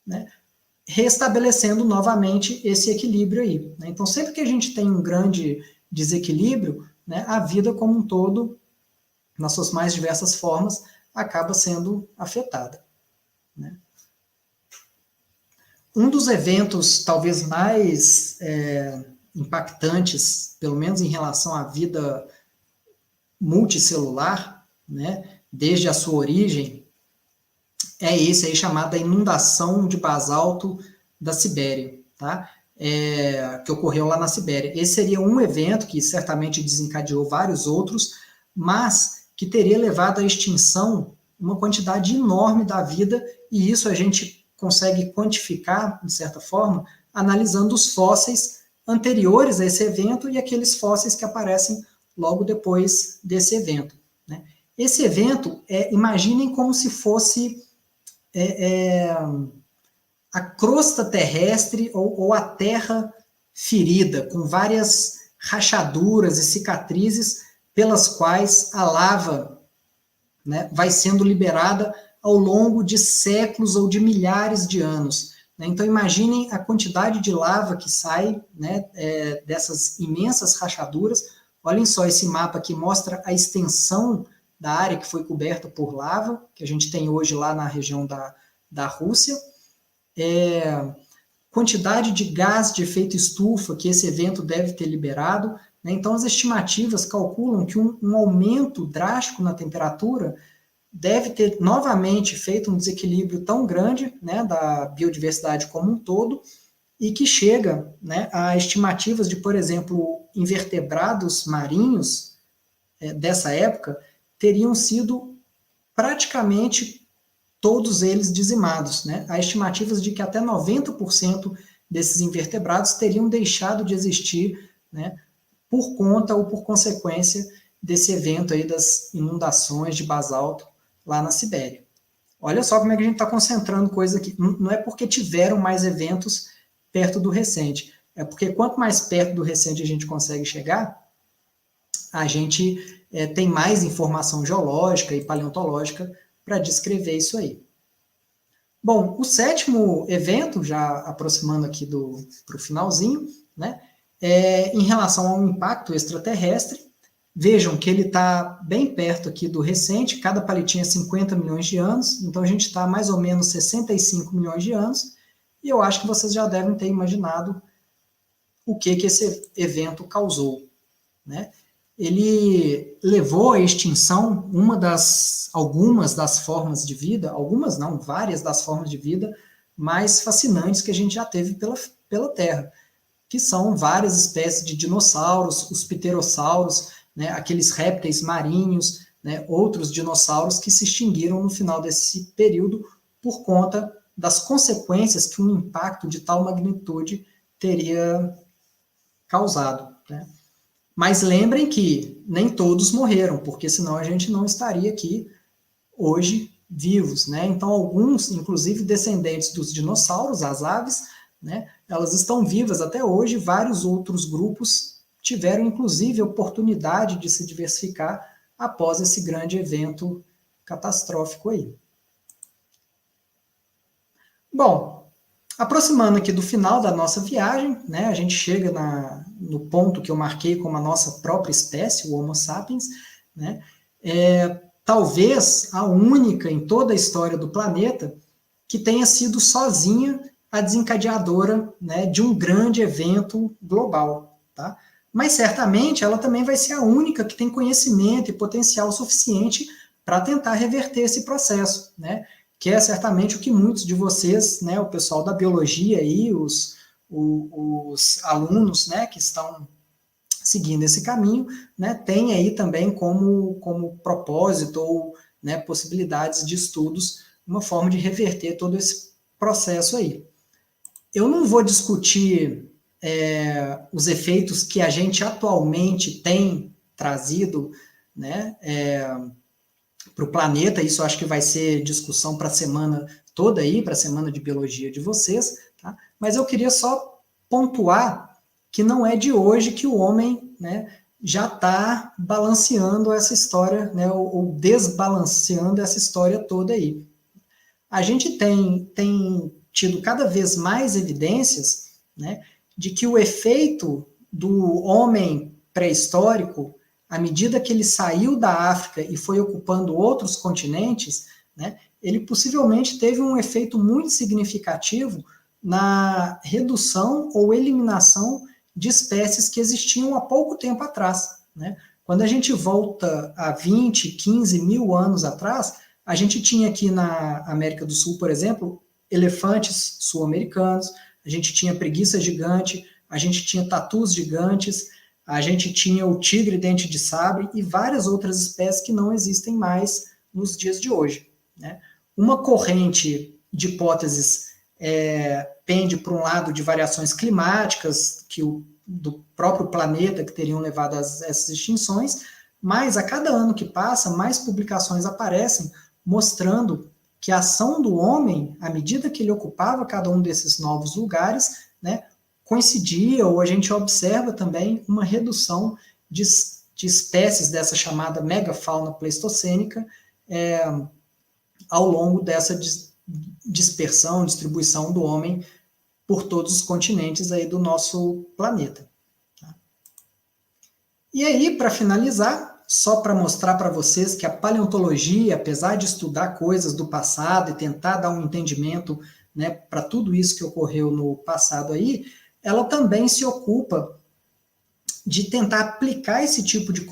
A: né? Restabelecendo novamente esse equilíbrio aí, né? Então, sempre que a gente tem um grande desequilíbrio, né, a vida como um todo, nas suas mais diversas formas, acaba sendo afetada, né? Um dos eventos talvez mais impactantes, pelo menos em relação à vida multicelular, né, desde a sua origem, é esse aí chamado a inundação de basalto da Sibéria, tá? Que ocorreu lá na Sibéria. Esse seria um evento que certamente desencadeou vários outros, mas que teria levado à extinção uma quantidade enorme da vida, e isso a gente consegue quantificar, de certa forma, analisando os fósseis anteriores a esse evento e aqueles fósseis que aparecem logo depois desse evento, né? Esse evento, imaginem como se fosse a crosta terrestre ou a terra ferida, com várias rachaduras e cicatrizes pelas quais a lava, né, vai sendo liberada ao longo de séculos ou de milhares de anos, né? Então, imaginem a quantidade de lava que sai, né, dessas imensas rachaduras. Olhem só esse mapa que mostra a extensão da área que foi coberta por lava, que a gente tem hoje lá na região da Rússia. Quantidade de gás de efeito estufa que esse evento deve ter liberado, né? Então, as estimativas calculam que um aumento drástico na temperatura deve ter novamente feito um desequilíbrio tão grande, né, da biodiversidade como um todo, e que chega, né, a estimativas de, por exemplo, invertebrados marinhos dessa época teriam sido praticamente todos eles dizimados, né? Há estimativas de que até 90% desses invertebrados teriam deixado de existir, né, por conta ou por consequência desse evento aí das inundações de basalto lá na Sibéria. Olha só como é que a gente está concentrando coisa aqui. Não é porque tiveram mais eventos perto do recente, é porque quanto mais perto do recente a gente consegue chegar, a gente tem mais informação geológica e paleontológica para descrever isso aí. Bom, o sétimo evento, já aproximando aqui para o finalzinho, né, em relação ao impacto extraterrestre. Vejam que ele está bem perto aqui do recente, cada palitinho é 50 milhões de anos, então a gente está mais ou menos 65 milhões de anos, e eu acho que vocês já devem ter imaginado o que esse evento causou, né? Ele levou à extinção algumas das formas de vida, algumas não, várias das formas de vida mais fascinantes que a gente já teve pela Terra, que são várias espécies de dinossauros, os pterossauros, né, aqueles répteis marinhos, né, outros dinossauros que se extinguiram no final desse período por conta das consequências que um impacto de tal magnitude teria causado, né? Mas lembrem que nem todos morreram, porque senão a gente não estaria aqui hoje vivos, né? Então, alguns, inclusive descendentes dos dinossauros, as aves, né, elas estão vivas até hoje. Vários outros grupos tiveram, inclusive, a oportunidade de se diversificar após esse grande evento catastrófico aí. Bom, aproximando aqui do final da nossa viagem, né, a gente chega no ponto que eu marquei como a nossa própria espécie, o Homo sapiens, né, talvez a única em toda a história do planeta que tenha sido sozinha a desencadeadora, né, de um grande evento global, tá? Mas certamente ela também vai ser a única que tem conhecimento e potencial suficiente para tentar reverter esse processo, né? Que é certamente o que muitos de vocês, né, o pessoal da biologia e os alunos, né, que estão seguindo esse caminho, né, tem aí também como propósito ou, né, possibilidades de estudos, uma forma de reverter todo esse processo aí. Eu não vou discutir os efeitos que a gente atualmente tem trazido, né, para o planeta. Isso eu acho que vai ser discussão para a semana toda aí, para a semana de biologia de vocês, tá? Mas eu queria só pontuar que não é de hoje que o homem, né, já está balanceando essa história, né, ou desbalanceando essa história toda aí. A gente tem tido cada vez mais evidências, né, de que o efeito do homem pré-histórico, à medida que ele saiu da África e foi ocupando outros continentes, né, ele possivelmente teve um efeito muito significativo na redução ou eliminação de espécies que existiam há pouco tempo atrás, né? Quando a gente volta a 20, 15 mil anos atrás, a gente tinha aqui na América do Sul, por exemplo, elefantes sul-americanos, a gente tinha preguiça gigante, a gente tinha tatus gigantes, a gente tinha o tigre dente de sabre e várias outras espécies que não existem mais nos dias de hoje, né? Uma corrente de hipóteses pende para um lado de variações climáticas do próprio planeta que teriam levado a essas extinções, mas a cada ano que passa, mais publicações aparecem mostrando que a ação do homem, à medida que ele ocupava cada um desses novos lugares, né, coincidia, ou a gente observa também, uma redução de espécies dessa chamada megafauna pleistocênica ao longo dessa dispersão, distribuição do homem por todos os continentes aí do nosso planeta. Tá? E aí, para finalizar, só para mostrar para vocês que a paleontologia, apesar de estudar coisas do passado e tentar dar um entendimento, né, para tudo isso que ocorreu no passado aí, ela também se ocupa de tentar aplicar esse tipo de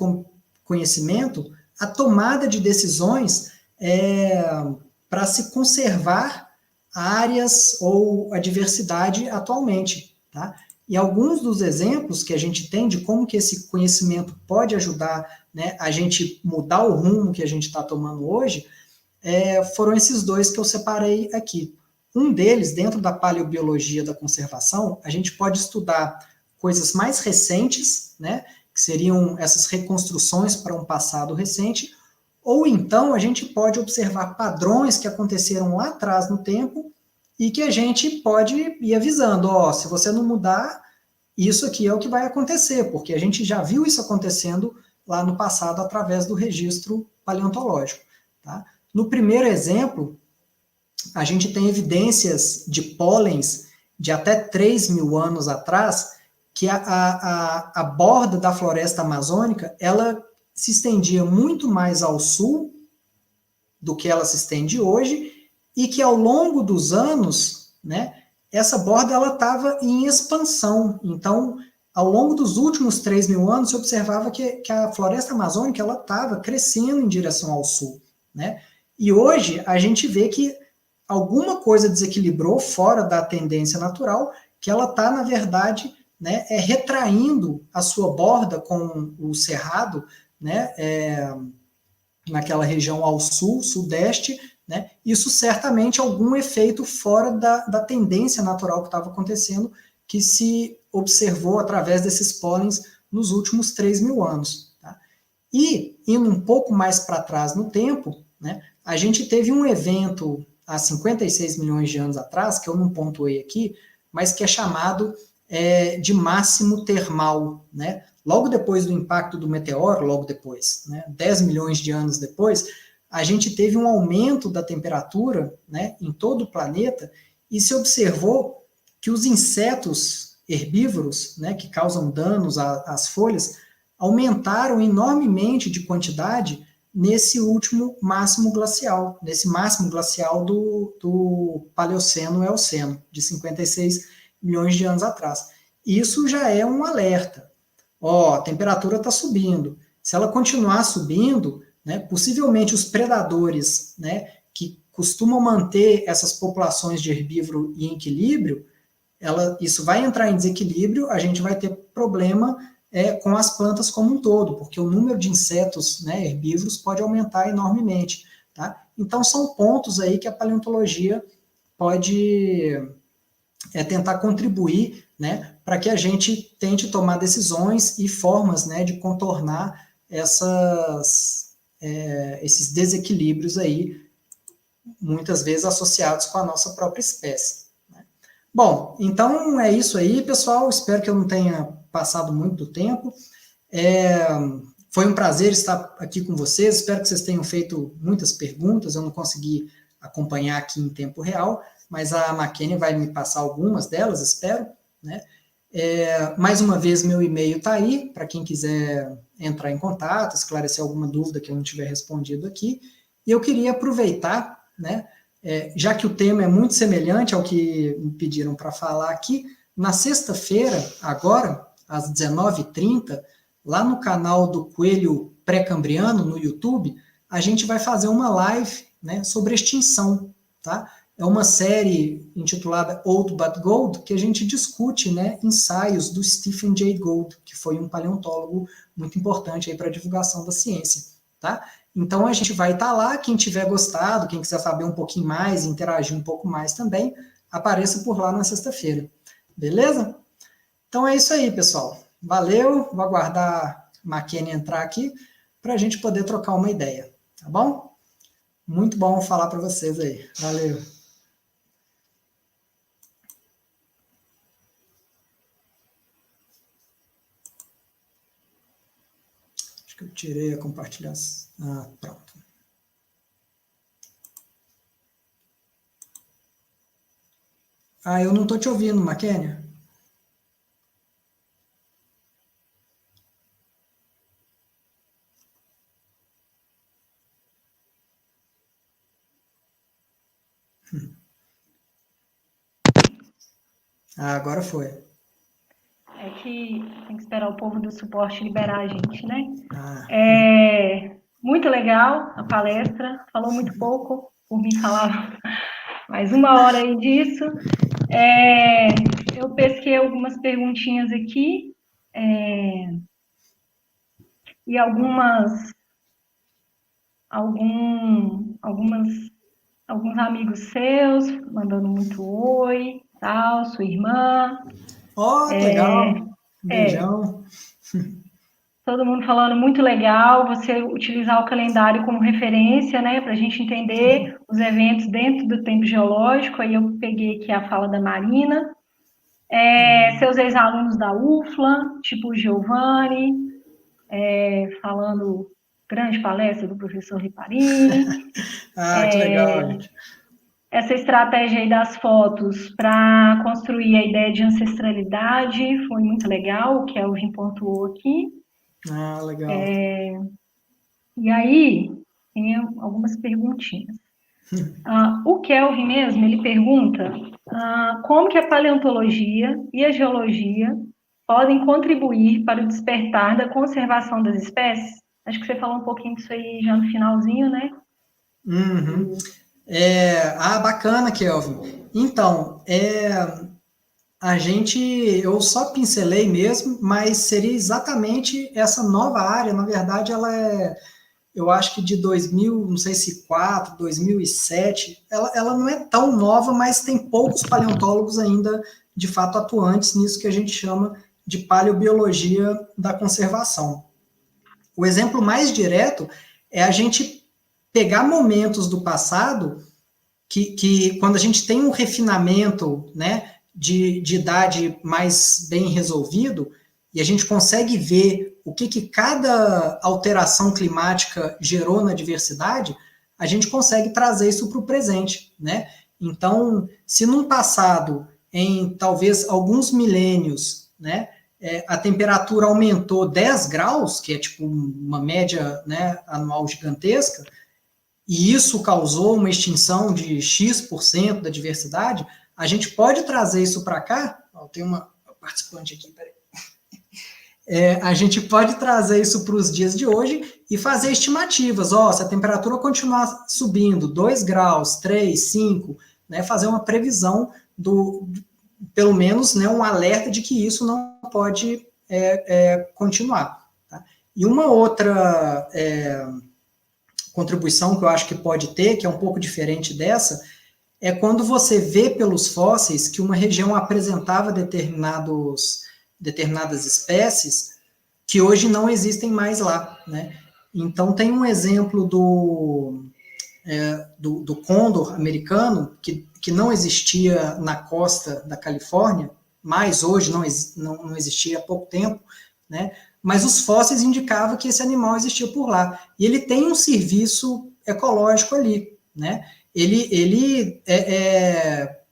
A: conhecimento à tomada de decisões para se conservar áreas ou a diversidade atualmente, tá? E alguns dos exemplos que a gente tem de como que esse conhecimento pode ajudar, né, a gente mudar o rumo que a gente está tomando hoje, foram esses dois que eu separei aqui. Um deles, dentro da paleobiologia da conservação, a gente pode estudar coisas mais recentes, né, que seriam essas reconstruções para um passado recente, ou então a gente pode observar padrões que aconteceram lá atrás no tempo e que a gente pode ir avisando, se você não mudar, isso aqui é o que vai acontecer, porque a gente já viu isso acontecendo lá no passado através do registro paleontológico. Tá? No primeiro exemplo, a gente tem evidências de pólens de até 3 mil anos atrás, que a borda da floresta amazônica, ela se estendia muito mais ao sul do que ela se estende hoje, e que ao longo dos anos, né, essa borda ela estava em expansão. Então, ao longo dos últimos 3 mil anos, se observava que a floresta amazônica ela estava crescendo em direção ao sul, né? E hoje a gente vê que alguma coisa desequilibrou fora da tendência natural, que ela está, na verdade, né, retraindo a sua borda com o cerrado, né, naquela região ao sul, sudeste, né, isso certamente algum efeito fora da tendência natural que estava acontecendo, que se observou através desses pólens nos últimos 3 mil anos. Tá? E, indo um pouco mais para trás no tempo, né, a gente teve um evento há 56 milhões de anos atrás, que eu não pontuei aqui, mas que é chamado de máximo termal, né? Logo depois do impacto do meteoro, logo depois, né, 10 milhões de anos depois, a gente teve um aumento da temperatura, né, em todo o planeta, e se observou que os insetos herbívoros, né, que causam danos às folhas, aumentaram enormemente de quantidade nesse último máximo glacial, do Paleoceno-Eoceno, de 56 milhões de anos atrás. Isso já é um alerta. A temperatura está subindo. Se ela continuar subindo, né, possivelmente os predadores, né, que costumam manter essas populações de herbívoro em equilíbrio, isso vai entrar em desequilíbrio, a gente vai ter problema com as plantas como um todo, porque o número de insetos, né, herbívoros pode aumentar enormemente. Tá? Então, são pontos aí que a paleontologia pode tentar contribuir, né, para que a gente tente tomar decisões e formas, né, de contornar esses desequilíbrios aí, muitas vezes associados com a nossa própria espécie. Bom, então é isso aí, pessoal. Espero que eu não tenha passado muito do tempo. Foi um prazer estar aqui com vocês. Espero que vocês tenham feito muitas perguntas. Eu não consegui acompanhar aqui em tempo real, mas a Makênia vai me passar algumas delas, espero, né? Mais uma vez, meu e-mail está aí, para quem quiser entrar em contato, esclarecer alguma dúvida que eu não tiver respondido aqui. E eu queria aproveitar, né, já que o tema é muito semelhante ao que me pediram para falar aqui, na sexta-feira, agora, às 19h30, lá no canal do Coelho Pré-Cambriano, no YouTube, a gente vai fazer uma live, né, sobre extinção, tá? É uma série intitulada Old But Gold, que a gente discute, né, ensaios do Stephen Jay Gould, que foi um paleontólogo muito importante para a divulgação da ciência, tá? Então a gente vai estar lá, quem tiver gostado, quem quiser saber um pouquinho mais, interagir um pouco mais também, apareça por lá na sexta-feira, beleza? Então é isso aí, pessoal. Valeu, vou aguardar a Makênia entrar aqui para a gente poder trocar uma ideia, tá bom? Muito bom falar para vocês aí. Valeu. Acho que eu tirei a compartilhação. Ah, pronto. Ah, eu não estou te ouvindo, Makênia. Ah, agora foi.
B: É que tem que esperar o povo do suporte liberar a gente, né?
A: Ah.
B: Muito legal a palestra, falou muito pouco, por mim falava mais 1 hora aí disso. Eu pesquei algumas perguntinhas aqui, e alguns amigos seus mandando muito oi, tal, sua irmã.
A: Ó, que legal. Beijão.
B: Todo mundo falando muito legal, você utilizar o calendário como referência, né, para a gente entender os eventos dentro do tempo geológico. Aí eu peguei aqui a fala da Marina. Seus ex-alunos da UFLA, tipo o Giovanni, falando grande palestra do professor Riparini.
A: Que legal, gente.
B: Essa estratégia aí das fotos para construir a ideia de ancestralidade foi muito legal, o Kelvin pontuou aqui.
A: Ah, legal.
B: E aí, tem algumas perguntinhas. O Kelvin mesmo, ele pergunta como que a paleontologia e a geologia podem contribuir para o despertar da conservação das espécies? Acho que você falou um pouquinho disso aí já no finalzinho, né?
A: Uhum. Bacana, Kelvin. Então, eu só pincelei mesmo, mas seria exatamente essa nova área. Na verdade, eu acho que de 2000, não sei se 4, 2007, ela não é tão nova, mas tem poucos paleontólogos ainda, de fato, atuantes nisso que a gente chama de paleobiologia da conservação. O exemplo mais direto é a gente pegar momentos do passado que quando a gente tem um refinamento, né, de idade mais bem resolvido, e a gente consegue ver o que cada alteração climática gerou na diversidade, a gente consegue trazer isso para o presente, né? Então, se num passado, em talvez alguns milênios, né, a temperatura aumentou 10 graus, que é tipo uma média, né, anual gigantesca, e isso causou uma extinção de X% da diversidade, a gente pode trazer isso para cá. Tem uma participante aqui, peraí. A gente pode trazer isso para os dias de hoje e fazer estimativas. Se a temperatura continuar subindo 2 graus, 3, 5, né, fazer uma previsão pelo menos, né, um alerta de que isso não pode continuar. Tá? E uma outra contribuição que eu acho que pode ter, que é um pouco diferente dessa, é quando você vê pelos fósseis que uma região apresentava determinadas espécies que hoje não existem mais lá, né? Então, tem um exemplo do côndor americano, que não existia na costa da Califórnia, mas hoje não existia há pouco tempo, né? Mas os fósseis indicavam que esse animal existia por lá. E ele tem um serviço ecológico ali, né? Ele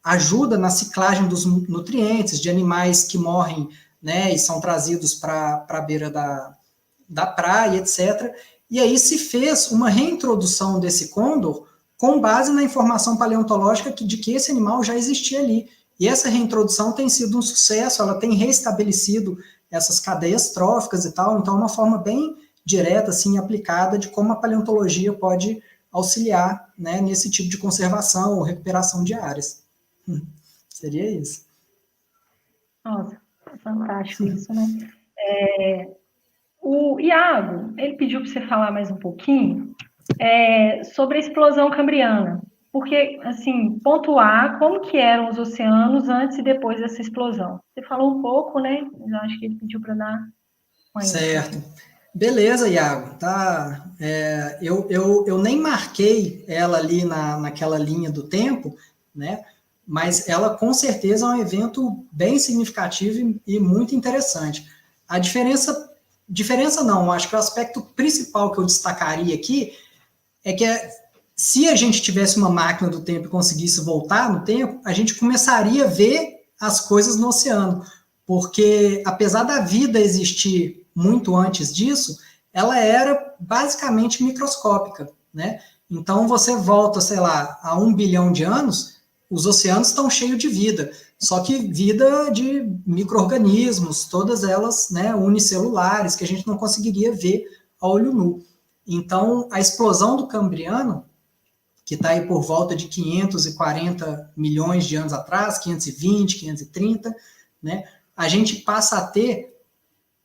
A: ajuda na ciclagem dos nutrientes de animais que morrem, né, e são trazidos para a beira da praia, etc. E aí se fez uma reintrodução desse côndor com base na informação paleontológica de que esse animal já existia ali. E essa reintrodução tem sido um sucesso, ela tem restabelecido essas cadeias tróficas e tal, então é uma forma bem direta, assim, aplicada de como a paleontologia pode auxiliar, né, nesse tipo de conservação ou recuperação de áreas. Seria isso.
B: Nossa, fantástico isso, né? O Iago, ele pediu para você falar mais um pouquinho sobre a explosão cambriana. Porque, assim, pontuar como que eram os oceanos antes e depois dessa explosão. Você falou um pouco, né? Mas eu acho que ele pediu para dar uma ênfase.
A: Certo. Beleza, Iago. Tá. Eu nem marquei ela ali naquela linha do tempo, né? Mas ela com certeza é um evento bem significativo e muito interessante. A diferença não, acho que o aspecto principal que eu destacaria aqui é que se a gente tivesse uma máquina do tempo e conseguisse voltar no tempo, a gente começaria a ver as coisas no oceano, porque apesar da vida existir muito antes disso, ela era basicamente microscópica, né? Então você volta, sei lá, a 1 bilhão de anos, os oceanos estão cheios de vida, só que vida de micro-organismos, todas elas, né, unicelulares, que a gente não conseguiria ver a olho nu. Então, a explosão do Cambriano, que está aí por volta de 540 milhões de anos atrás, 520, 530, né, a gente passa a ter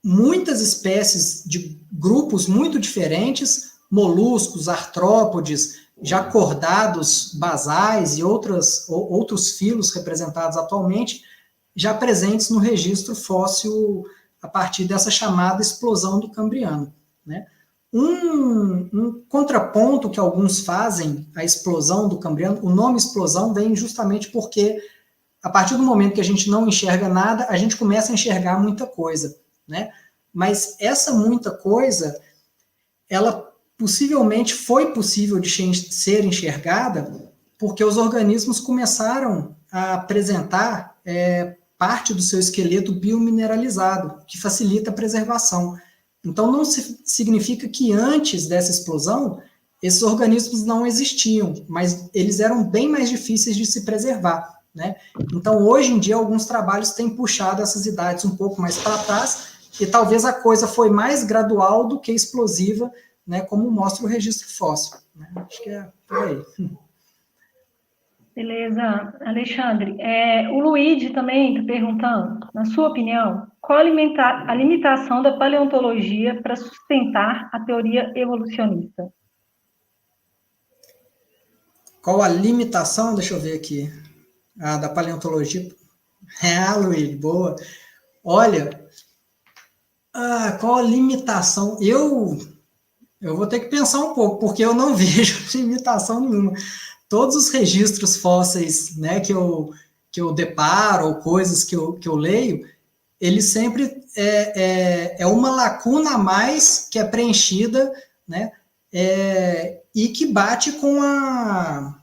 A: muitas espécies de grupos muito diferentes, moluscos, artrópodes, já cordados basais e outros filos representados atualmente, já presentes no registro fóssil a partir dessa chamada explosão do Cambriano, né? Um contraponto que alguns fazem à explosão do Cambriano, o nome explosão vem justamente porque a partir do momento que a gente não enxerga nada, a gente começa a enxergar muita coisa, né? Mas essa muita coisa, ela possivelmente foi possível de ser enxergada porque os organismos começaram a apresentar parte do seu esqueleto biomineralizado, que facilita a preservação. Então, não significa que antes dessa explosão, esses organismos não existiam, mas eles eram bem mais difíceis de se preservar, né? Então, hoje em dia, alguns trabalhos têm puxado essas idades um pouco mais para trás, e talvez a coisa foi mais gradual do que explosiva, né, como mostra o registro fóssil, né? Acho que é por aí.
B: Beleza, Alexandre. O Luigi também está perguntando, na sua opinião, qual a limitação da paleontologia para sustentar a teoria evolucionista?
A: Qual a limitação? Deixa eu ver aqui. Da paleontologia. Luigi, boa. Olha, qual a limitação? Eu vou ter que pensar um pouco, porque eu não vejo limitação nenhuma. Todos os registros fósseis, né, que eu deparo, ou coisas que eu leio, ele sempre é uma lacuna a mais que é preenchida, né, e que bate com a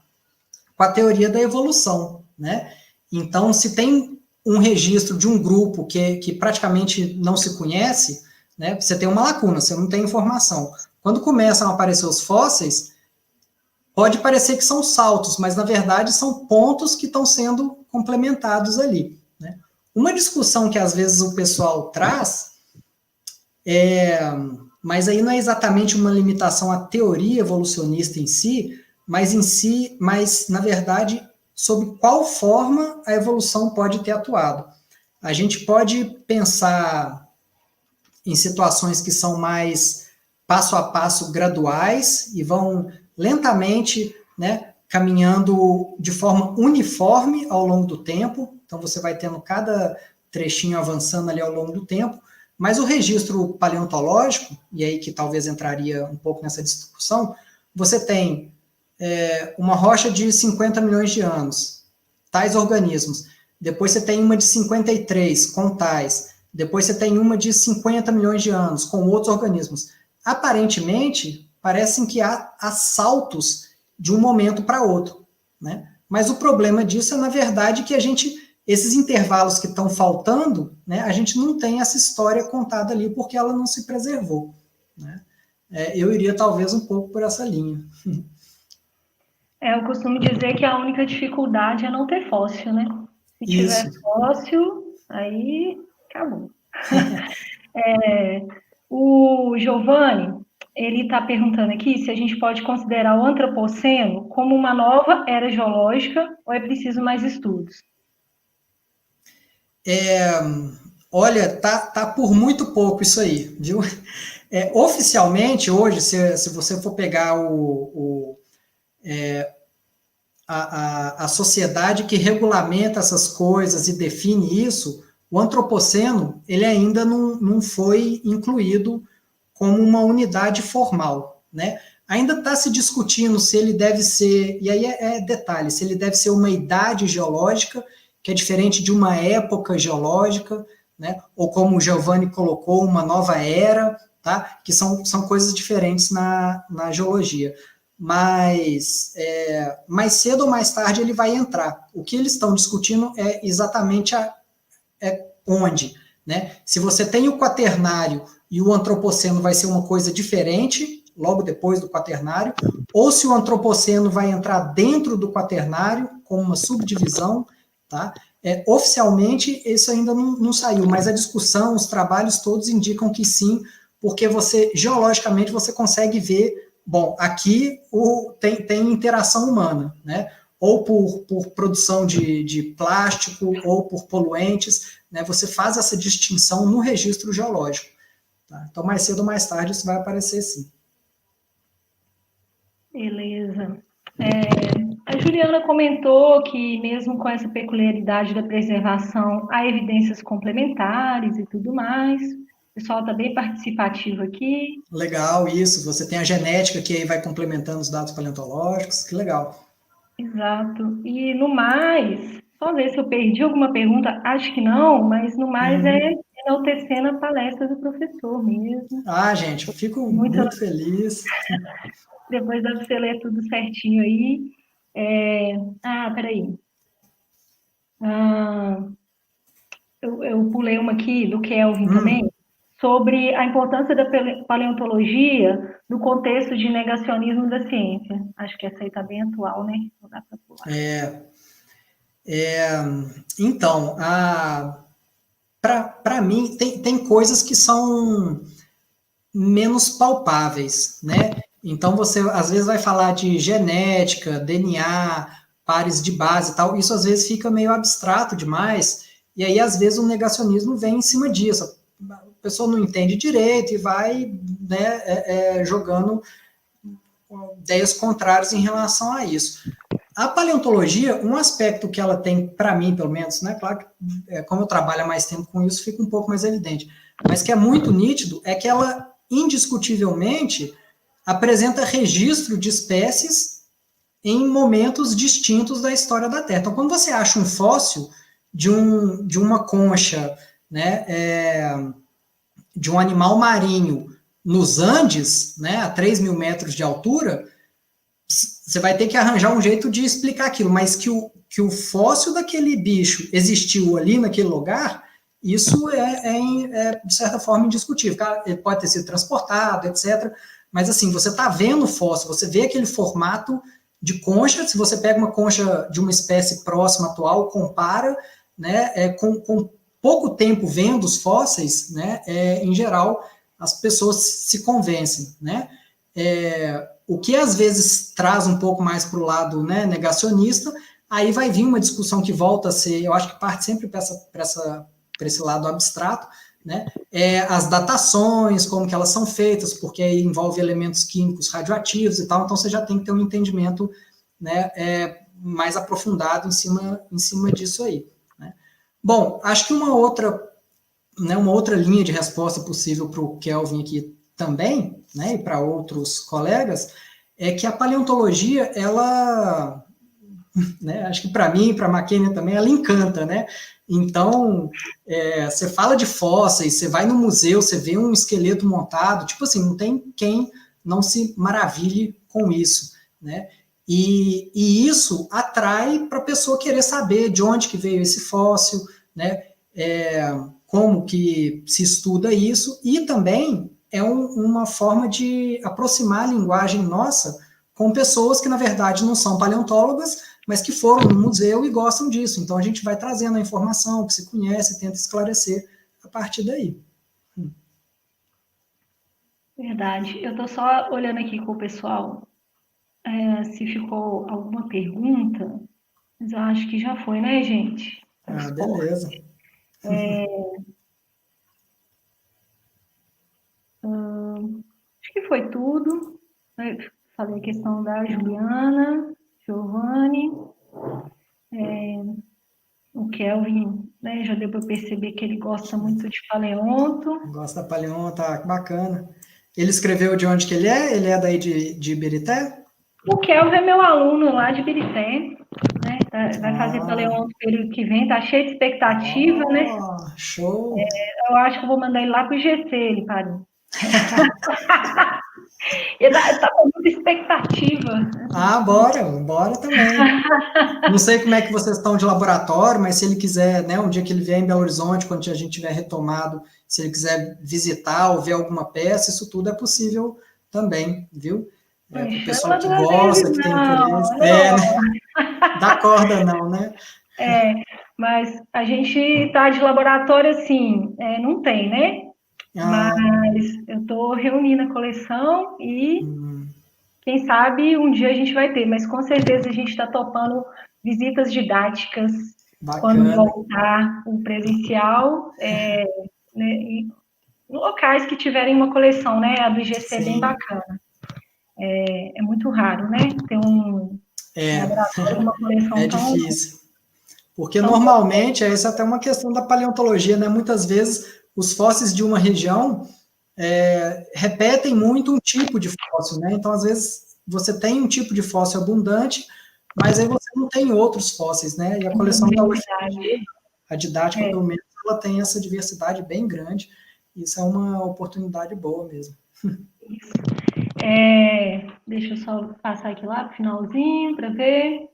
A: teoria da evolução, né? Então, se tem um registro de um grupo que praticamente não se conhece, né, você tem uma lacuna, você não tem informação. Quando começam a aparecer os fósseis, pode parecer que são saltos, mas na verdade são pontos que estão sendo complementados ali, né? Uma discussão que às vezes o pessoal traz mas aí não é exatamente uma limitação à teoria evolucionista em si, mas na verdade sobre qual forma a evolução pode ter atuado. A gente pode pensar em situações que são mais passo a passo graduais e vão lentamente, né, caminhando de forma uniforme ao longo do tempo. Então você vai tendo cada trechinho avançando ali ao longo do tempo, Mas o registro paleontológico, e aí que talvez entraria um pouco nessa discussão, você tem uma rocha de 50 milhões de anos, tais organismos. Depois você tem uma de 53, com tais. Depois você tem uma de 50 milhões de anos, com outros organismos. Aparentemente, parecem que há saltos de um momento para outro, né? Mas o problema disso é, na verdade, que esses intervalos que estão faltando, né, a gente não tem essa história contada ali porque ela não se preservou, né? Eu iria talvez um pouco por essa linha.
B: Eu costumo dizer que a única dificuldade é não ter fóssil, né? Se tiver
A: Isso.
B: fóssil, aí acabou. O Giovanni, ele está perguntando aqui se a gente pode considerar o antropoceno como uma nova era geológica ou é preciso mais estudos?
A: Olha, tá por muito pouco isso aí, viu? Oficialmente, hoje, se você for pegar a sociedade que regulamenta essas coisas e define isso, o antropoceno, ele ainda não foi incluído como uma unidade formal, né? Ainda está se discutindo se ele deve ser, e aí detalhe, se ele deve ser uma idade geológica, que é diferente de uma época geológica, né? Ou como o Giovanni colocou, uma nova era, tá? Que são coisas diferentes na geologia. Mas mais cedo ou mais tarde ele vai entrar. O que eles estão discutindo é exatamente onde, né? Se você tem o quaternário e o antropoceno vai ser uma coisa diferente, logo depois do quaternário, ou se o antropoceno vai entrar dentro do quaternário, como uma subdivisão, tá? Oficialmente, isso ainda não saiu, mas a discussão, os trabalhos todos indicam que sim, porque geologicamente, você consegue ver, bom, aqui tem interação humana, né? Ou por produção de plástico, ou por poluentes, né? Você faz essa distinção no registro geológico. Tá? Então, mais cedo ou mais tarde, isso vai aparecer sim.
B: Beleza. A Juliana comentou que, mesmo com essa peculiaridade da preservação, há evidências complementares e tudo mais. O pessoal está bem participativo aqui.
A: Legal, isso. Você tem a genética que aí vai complementando os dados paleontológicos. Que legal.
B: Exato. E no mais, só ver se eu perdi alguma pergunta, acho que não, mas no mais é enaltecendo a palestra do professor mesmo.
A: Gente, fico
B: Muito,
A: muito feliz.
B: depois dá para você ler tudo certinho aí. Peraí. Eu pulei uma aqui do Kelvin também, sobre a importância da paleontologia no contexto de negacionismo da ciência. Acho que essa aí está bem atual, né? Não dá para pular.
A: Então, para mim, tem coisas que são menos palpáveis, né? Então, você às vezes vai falar de genética, DNA, pares de base e tal, isso às vezes fica meio abstrato demais, e aí às vezes o negacionismo vem em cima disso. A pessoa não entende direito e vai, né, jogando ideias contrárias em relação a isso. A paleontologia, um aspecto que ela tem, para mim, pelo menos, né, claro que como eu trabalho há mais tempo com isso, fica um pouco mais evidente, mas que é muito nítido, é que ela, indiscutivelmente, apresenta registro de espécies em momentos distintos da história da Terra. Então, quando você acha um fóssil de uma concha, né, de um animal marinho nos Andes, né, a 3 mil metros de altura, você vai ter que arranjar um jeito de explicar aquilo, mas que o fóssil daquele bicho existiu ali naquele lugar, isso de certa forma indiscutível. Ele pode ter sido transportado, etc. Mas assim, você está vendo o fóssil, você vê aquele formato de concha, se você pega uma concha de uma espécie próxima atual, compara, né, com pouco tempo vendo os fósseis, né, em geral, as pessoas se convencem, né? O que às vezes traz um pouco mais para o lado, né, negacionista, aí vai vir uma discussão que volta a ser, eu acho que parte sempre para esse lado abstrato, né, as datações, como que elas são feitas, porque aí envolve elementos químicos radioativos e tal, então você já tem que ter um entendimento, né, mais aprofundado em cima disso aí, né. Bom, acho que uma outra né, uma outra linha de resposta possível para o Kelvin aqui também, né, e para outros colegas, é que a paleontologia, ela, né, acho que para mim, para a McKenna também, ela encanta, né? Então, você fala de fósseis, você vai no museu, você vê um esqueleto montado, tipo assim, não tem quem não se maravilhe com isso, né? E isso atrai para a pessoa querer saber de onde que veio esse fóssil, né? Como que se estuda isso, e também é uma forma de aproximar a linguagem nossa com pessoas que, na verdade, não são paleontólogas, mas que foram no museu e gostam disso. Então, a gente vai trazendo a informação que se conhece, tenta esclarecer a partir daí.
B: Verdade. Eu estou só olhando aqui com o pessoal, se ficou alguma pergunta, mas eu acho que já foi, né, gente?
A: Ah, beleza.
B: Acho que foi tudo. Eu falei a questão da Juliana, Giovanni, o Kelvin, né, já deu para perceber que ele gosta muito de paleonto.
A: Gosta da paleonta, tá bacana. Ele escreveu de onde que ele é? Ele é daí de Ibirité?
B: O Kelvin é meu aluno lá de Birité, né? Vai fazer
A: Ah,
B: paleonto período que vem, tá cheio de expectativa, né?
A: show!
B: Eu acho que eu vou mandar ele lá pro GC, ele, Paris. Ele tá com muita expectativa.
A: Ah, bora também. Não sei como é que vocês estão de laboratório, mas se ele quiser, né, um dia que ele vier em Belo Horizonte, quando a gente tiver retomado, se ele quiser visitar ou ver alguma peça, isso tudo é possível também, viu?
B: Não
A: Para o
B: chama
A: pessoal que
B: duas vezes,
A: gosta, que tem
B: não.
A: interesse. Né? Dá corda não, né?
B: Mas a gente tá de laboratório assim, não tem, né?
A: Ah,
B: Mas eu estou reunindo a coleção e quem sabe um dia a gente vai ter, mas com certeza a gente está topando visitas didáticas quando
A: bacana.
B: voltar o presencial, né, em locais que tiverem uma coleção, né? A do IGC é bem
A: Sim,
B: bacana. É muito raro, né? Ter um
A: é,
B: laboratório com uma coleção
A: é
B: tão,
A: difícil. Porque
B: tão
A: normalmente, essa é até uma questão da paleontologia, né? Muitas vezes os fósseis de uma região repetem muito um tipo de fóssil, né? Então, às vezes, você tem um tipo de fóssil abundante, mas aí você não tem outros fósseis, né? E a coleção da UFMG,
B: diversidade.
A: a didática,
B: É,
A: pelo menos, ela tem essa diversidade bem grande. Isso é uma oportunidade boa mesmo.
B: deixa eu só passar aqui lá pro finalzinho para ver.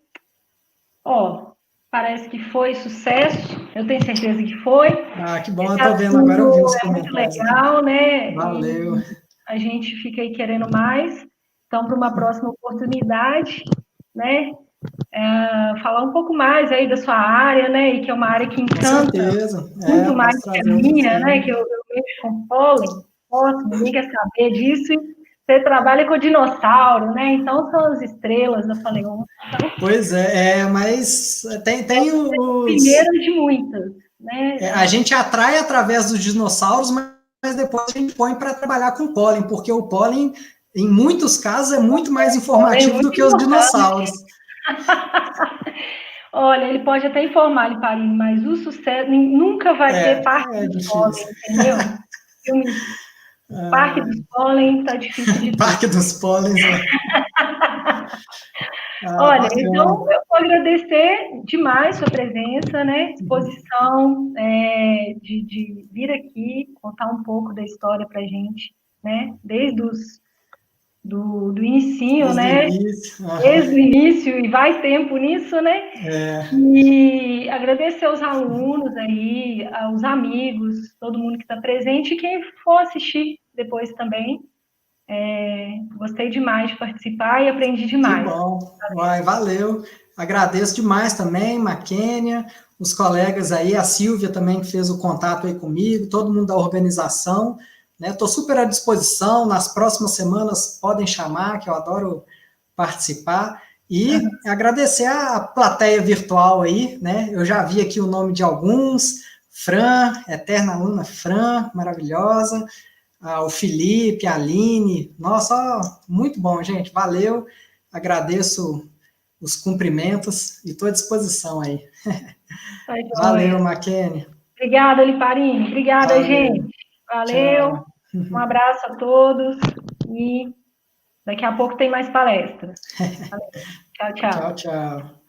B: Ó, parece que foi sucesso, eu tenho certeza que foi.
A: Ah, que bom, eu
B: Esse
A: tô vendo agora, eu vi os
B: assunto é muito
A: comentários aqui.
B: legal, né? E
A: Valeu.
B: a gente fica aí querendo mais. Então, para uma próxima oportunidade, né? Falar um pouco mais aí da sua área, né? E que é uma área que
A: Com
B: encanta
A: certeza.
B: muito mais
A: Posso
B: que a
A: trazer outros
B: minha, né?
A: temas.
B: Que eu mexo com pólen, nossa, ninguém quer saber disso. Você trabalha com dinossauro, né? Então são as estrelas da Paleon.
A: Pois mas tem os.
B: Primeiro de muitas, né?
A: A gente atrai através dos dinossauros, mas depois a gente põe para trabalhar com pólen, porque o pólen, em muitos casos, é muito mais
B: Pólen é
A: informativo do
B: muito
A: que os
B: importante.
A: dinossauros.
B: Olha, ele pode até informar, Liparine, mas o sucesso nunca vai ter Parque
A: É
B: dos Pólen,
A: difícil.
B: entendeu? Filme Parque dos Pólen tá difícil de ter.
A: Parque dos Pólens, né?
B: Olha, então
A: Bacana.
B: eu vou agradecer demais sua presença, né? Disposição de vir aqui contar um pouco da história para gente, né? Desde do inicinho,
A: Desde o
B: né?
A: início.
B: Desde o início e vai tempo nisso, né?
A: É,
B: E agradecer aos alunos aí, aos amigos, todo mundo que está presente e quem for assistir depois também. Gostei demais de participar e aprendi
A: que
B: demais.
A: bom. Valeu. Agradeço demais também, Maquênia, os colegas aí, a Silvia também que fez o contato aí comigo, todo mundo da organização. Estou super à disposição. Nas próximas semanas podem chamar, que eu adoro participar. E agradecer a plateia virtual aí, né? Eu já vi aqui o nome de alguns. Fran, eterna aluna Fran, maravilhosa. O Felipe, a Aline. Nossa, muito bom, gente. Valeu. Agradeço os cumprimentos e estou à disposição aí.
B: Tá
A: Valeu,
B: joia.
A: Maquene.
B: Obrigada, Liparini. Obrigada,
A: Valeu.
B: gente. Valeu.
A: Tchau.
B: Um abraço a todos e daqui a pouco tem mais palestra. Valeu. Tchau, tchau.
A: Tchau, tchau.